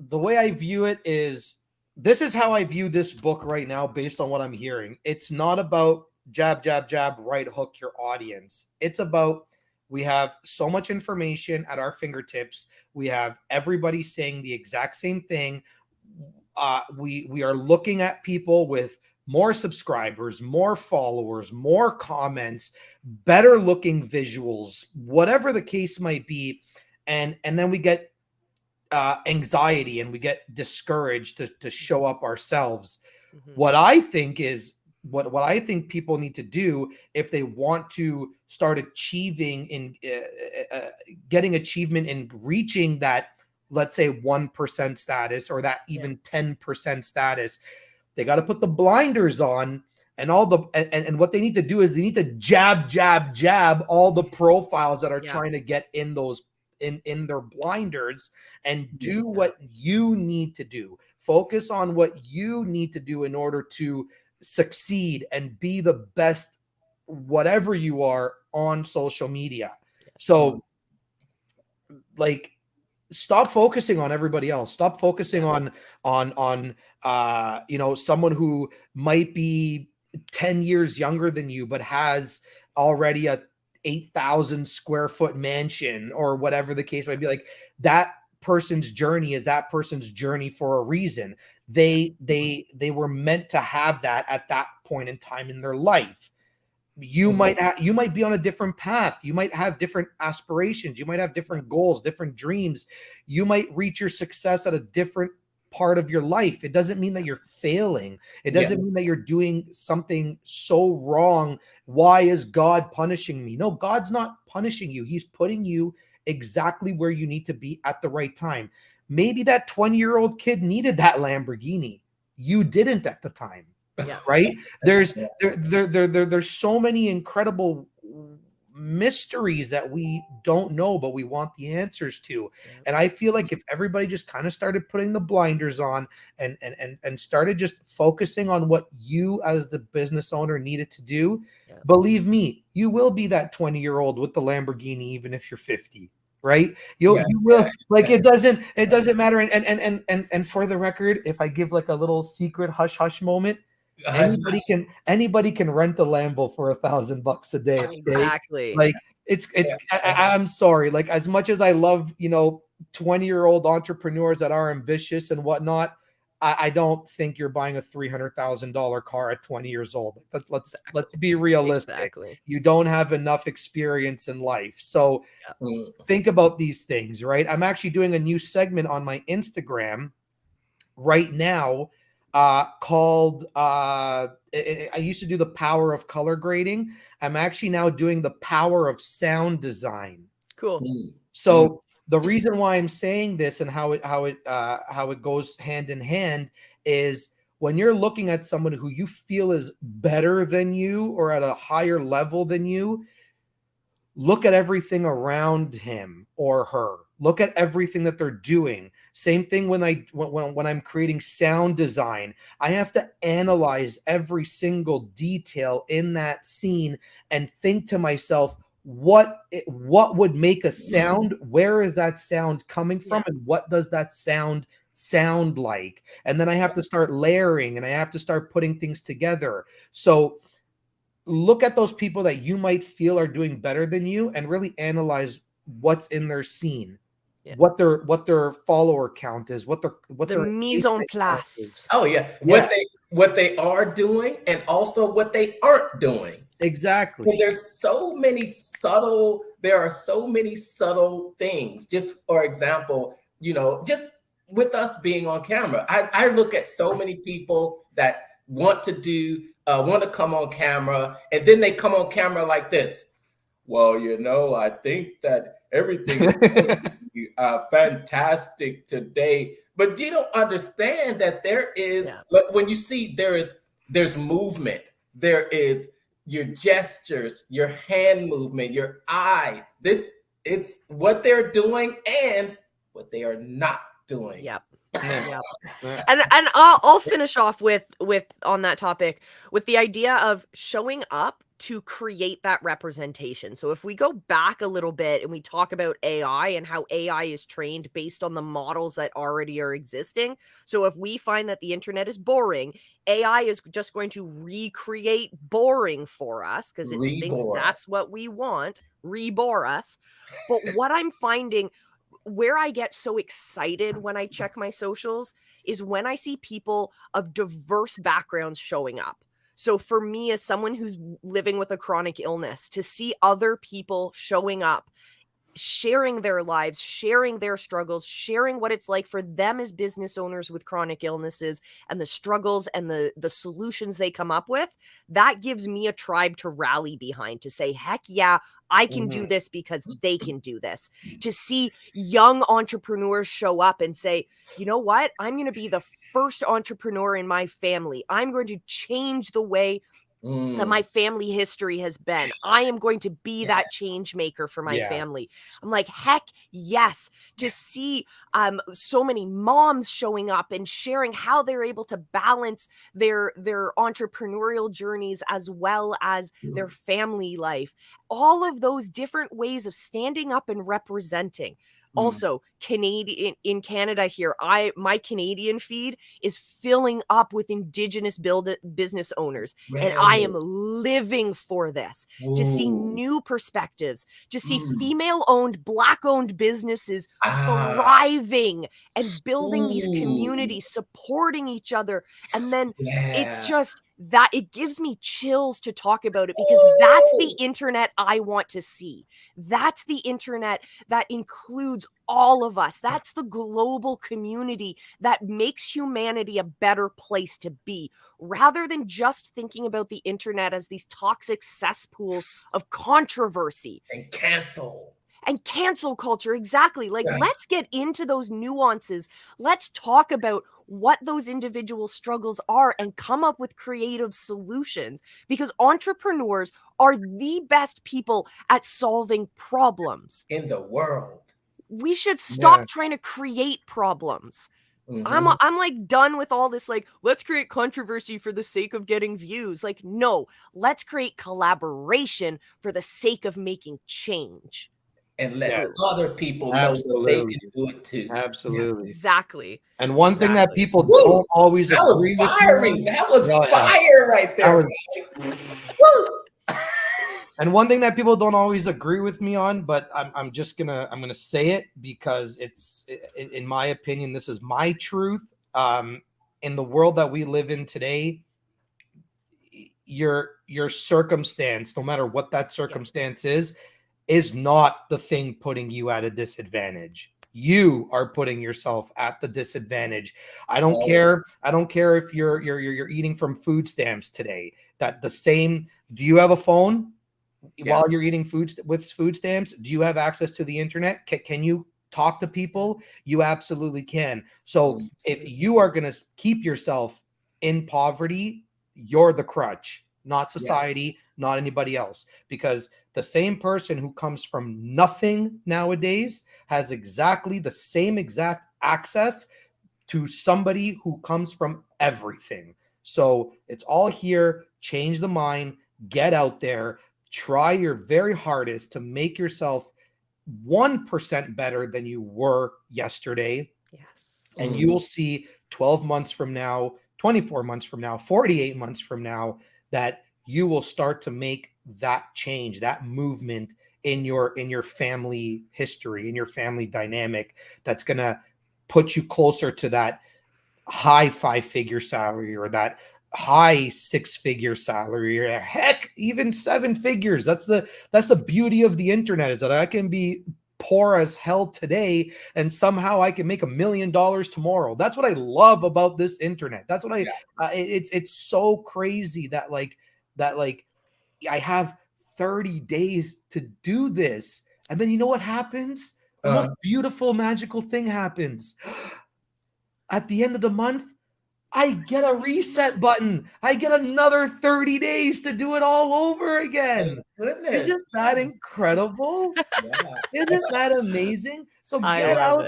the way I view it is, this is how I view this book right now based on what I'm hearing. It's not about jab, jab, jab, right hook your audience. It's about, we have so much information at our fingertips. We have everybody saying the exact same thing. We are looking at people with more subscribers, more followers, more comments, better looking visuals, whatever the case might be. And then we get anxiety and we get discouraged to show up ourselves. Mm-hmm. What I think is, what I think people need to do if they want to start achieving in getting achievement in reaching that, let's say 1% status or that even 10% status, they got to put the blinders on, and and what they need to do is they need to jab all the profiles that are trying to get in those in their blinders, and do what you need to do. Focus on what you need to do in order to succeed and be the best, whatever you are on social media. So like, stop focusing on everybody else. Stop focusing on someone who might be 10 years younger than you, but has already a 8,000 square foot mansion or whatever the case might be. Like, that person's journey is that person's journey for a reason. They were meant to have that at that point in time in their life. You might be on a different path. You might have different aspirations. You might have different goals, different dreams. You might reach your success at a different part of your life. It doesn't mean that you're failing. It doesn't mean that you're doing something so wrong. Why is God punishing me? No, God's not punishing you. He's putting you exactly where you need to be at the right time. Maybe that 20-year-old kid needed that Lamborghini. You didn't at the time. Yeah. Right? There's so many incredible mysteries that we don't know, but we want the answers to. And I feel like if everybody just kind of started putting the blinders on and started just focusing on what you as the business owner needed to do, believe me, you will be that 20-year-old with the Lamborghini, even if you're 50. Right? You will. Like, it doesn't matter. And for the record, if I give like a little secret hush moment, anybody can rent a Lambo for $1,000 a day. Okay? Exactly. Like, I'm sorry. Like, as much as I love, 20-year-old entrepreneurs that are ambitious and whatnot, I don't think you're buying a $300,000 car at 20 years old. Let's be realistic. Exactly. You don't have enough experience in life. So think about these things, right? I'm actually doing a new segment on my Instagram right now called I used to do the power of color grading. I'm actually now doing the power of sound design. Cool. So the reason why I'm saying this and how it goes hand in hand is, when you're looking at someone who you feel is better than you or at a higher level than you, look at everything around him or her. Look at everything that they're doing. Same thing when I'm creating sound design. I have to analyze every single detail in that scene and think to myself, what would make a sound? Where is that sound coming from? And what does that sound like? And then I have to start layering, and I have to start putting things together. So look at those people that you might feel are doing better than you and really analyze what's in their scene. Yeah. What their follower count is, what their mise en place. Oh yeah. What they are doing, and also what they aren't doing. Exactly. And there are so many subtle things. Just for example, just with us being on camera, I look at so many people that want to come on camera, and then they come on camera like this. Well, I think that everything is fantastic today, but you don't understand that there is, when you see there's movement, there is your gestures, your hand movement, your eye. It's what they're doing and what they are not doing. Yep. And I'll finish off with on that topic with the idea of showing up to create that representation. So if we go back a little bit and we talk about AI and how AI is trained based on the models that already are existing. So if we find that the internet is boring, AI is just going to recreate boring for us because it thinks that's what we want, rebore us. But what I'm finding, where I get so excited when I check my socials is when I see people of diverse backgrounds showing up. So for me, as someone who's living with a chronic illness, to see other people showing up, sharing their lives, sharing their struggles, sharing what it's like for them as business owners with chronic illnesses and the struggles and the solutions they come up with, that gives me a tribe to rally behind, to say, heck yeah, I can do this because they can do this. To see young entrepreneurs show up and say, you know what? I'm going to be the first entrepreneur in my family. I'm going to change the way that my family history has been. I am going to be that change maker for my family. I'm like, heck yes. To see so many moms showing up and sharing how they're able to balance their entrepreneurial journeys as well as their family life. All of those different ways of standing up and representing. Also, in Canada here, my Canadian feed is filling up with Indigenous business owners. And I am living for this, to see new perspectives, to see female-owned, Black-owned businesses thriving and building these communities, supporting each other. And then it's just that it gives me chills to talk about it, because that's the internet I want to see. That's the internet that includes all of us. That's the global community that makes humanity a better place to be, rather than just thinking about the internet as these toxic cesspools of controversy and cancel culture. Exactly. Like, let's get into those nuances. Let's talk about what those individual struggles are and come up with creative solutions, because entrepreneurs are the best people at solving problems in the world. We should stop trying to create problems. I'm like done with all this, like, let's create controversy for the sake of getting views. Like, no, let's create collaboration for the sake of making change. And let other people know that they can do it too. Absolutely. Yes, exactly. And one thing that people don't always agree with. That was fire right there. And one thing that people don't always agree with me on, but I'm gonna say it because it's, in my opinion, this is my truth. In the world that we live in today, your circumstance, no matter what that circumstance is not the thing putting you at a disadvantage. You are putting yourself at the disadvantage. I don't care. I don't care if you're eating from food stamps today. Do you have a phone while you're eating food stamps? Do you have access to the internet? Can you talk to people? You absolutely can. So if you are going to keep yourself in poverty, you're the crutch, not society, not anybody else. Because the same person who comes from nothing nowadays has exactly the same exact access to somebody who comes from everything. So it's all here. Change the mind, get out there, try your very hardest to make yourself 1% better than you were yesterday. Yes. And you will see 12 months from now, 24 months from now, 48 months from now, that you will start to make that change, that movement in your family history, in your family dynamic, that's going to put you closer to that high 5-figure salary, or that high 6-figure salary, or heck, even 7 figures. That's the beauty of the internet, is that I can be poor as hell today and somehow I can make $1 million tomorrow. That's what I love about this internet. That's what it's so crazy that I have 30 days to do this. And then you know what happens? The most beautiful, magical thing happens. At the end of the month, I get a reset button. I get another 30 days to do it all over again. Goodness. Isn't that incredible? Yeah. Isn't that amazing? So get out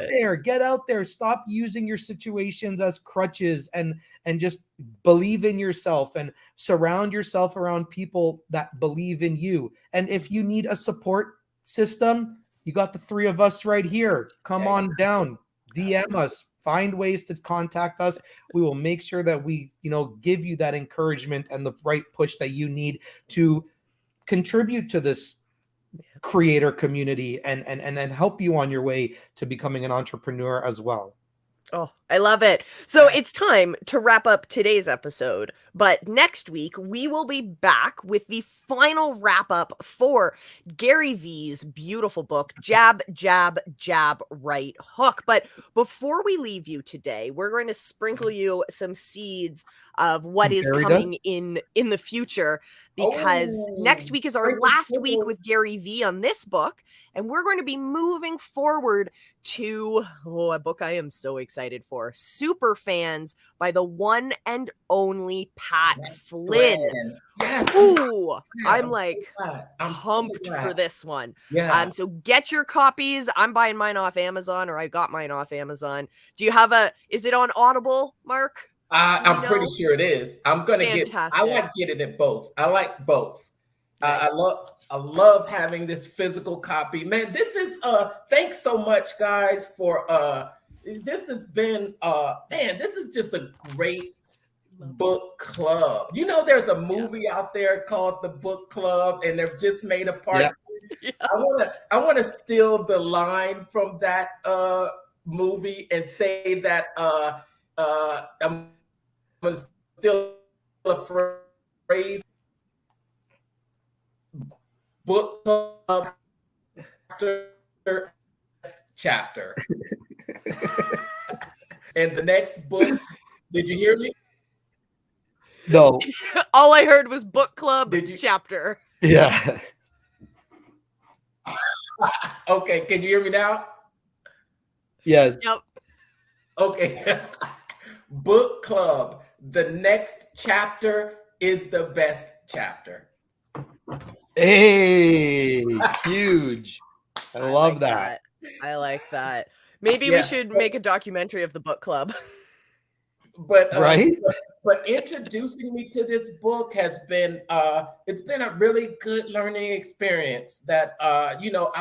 there. Stop using your situations as crutches, and just believe in yourself, and surround yourself around people that believe in you. And if you need a support system, you got the 3 of us right here. Come on down, DM us, find ways to contact us. We will make sure that we, give you that encouragement and the right push that you need to contribute to this creator community, and help you on your way to becoming an entrepreneur as well. Oh, I love it. So it's time to wrap up today's episode. But next week, we will be back with the final wrap up for Gary Vee's beautiful book, Jab, Jab, Jab, Right Hook. But before we leave you today, we're going to sprinkle you some seeds of what is coming in the future, because next week is our last week with Gary Vee on this book. And we're going to be moving forward to a book I am so excited for, Super Fans by the one and only Pat Flynn. Yes. Ooh, I'm pumped for this one. Yeah. So get your copies. I'm buying mine off Amazon, or I got mine off Amazon. Do you have is it on Audible, Mark? I'm pretty sure it is. I'm gonna get it at both. I like both. Nice. I love having this physical copy. Man, this is thanks so much, guys, for this has been this is just a great book club. There's a movie out there called The Book Club, and they've just made a part 2. Yeah. I want to steal the line from that movie and say that I'm gonna steal a phrase. Book club chapter. And the next book, did you hear me? No. All I heard was book club chapter. Yeah. Okay, can you hear me now? Yes. Yep. Okay. Book club. The next chapter is the best chapter. Hey, huge. I love that. I like that. Maybe we should make a documentary of the book club. But right? But introducing me to this book has been it's been a really good learning experience that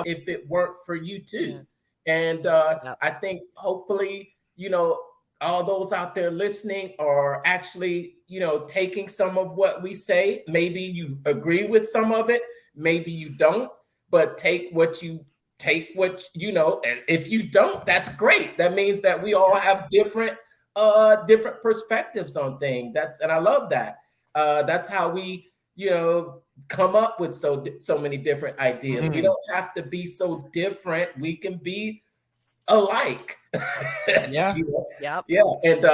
if it worked for you too. Yeah. And I think hopefully, all those out there listening are actually, taking some of what we say. Maybe you agree with some of it, maybe you don't, but take what and if you don't, that's great. That means that we all have different perspectives on things. And I love that. That's how we, come up with so many different ideas. We don't have to be so different. We can be alike. Yeah. Yep. Yeah. And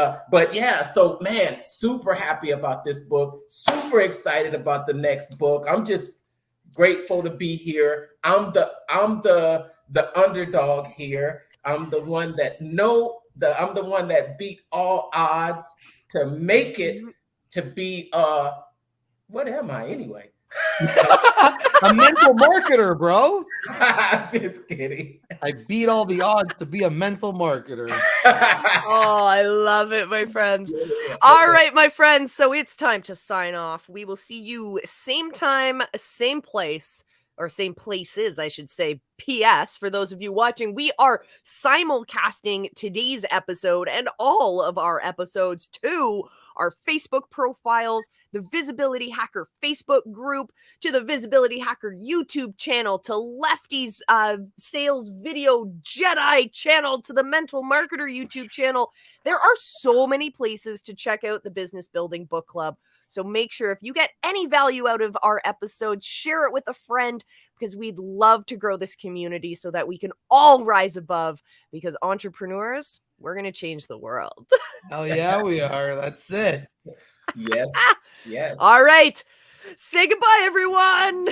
so man, super happy about this book, super excited about the next book. I'm just grateful to be here. I'm the underdog here. I'm the one that beat all odds to make it to be what am I anyway? A mental marketer, bro. I'm just kidding. I beat all the odds to be a mental marketer. Oh, I love it, my friends. All right, my friends. So it's time to sign off. We will see you same time, same place, or same places, I should say. P.S. For those of you watching, we are simulcasting today's episode and all of our episodes to our Facebook profiles, the Visibility Hacker Facebook group, to the Visibility Hacker YouTube channel, to Lefty's Sales Video Jedi channel, to the Mental Marketer YouTube channel. There are so many places to check out the Business Building Book Club. So make sure if you get any value out of our episodes, share it with a friend, because we'd love to grow this community so that we can all rise above, because entrepreneurs, we're going to change the world. Hell yeah, we are. That's it. Yes. Yes. All right. Say goodbye, everyone.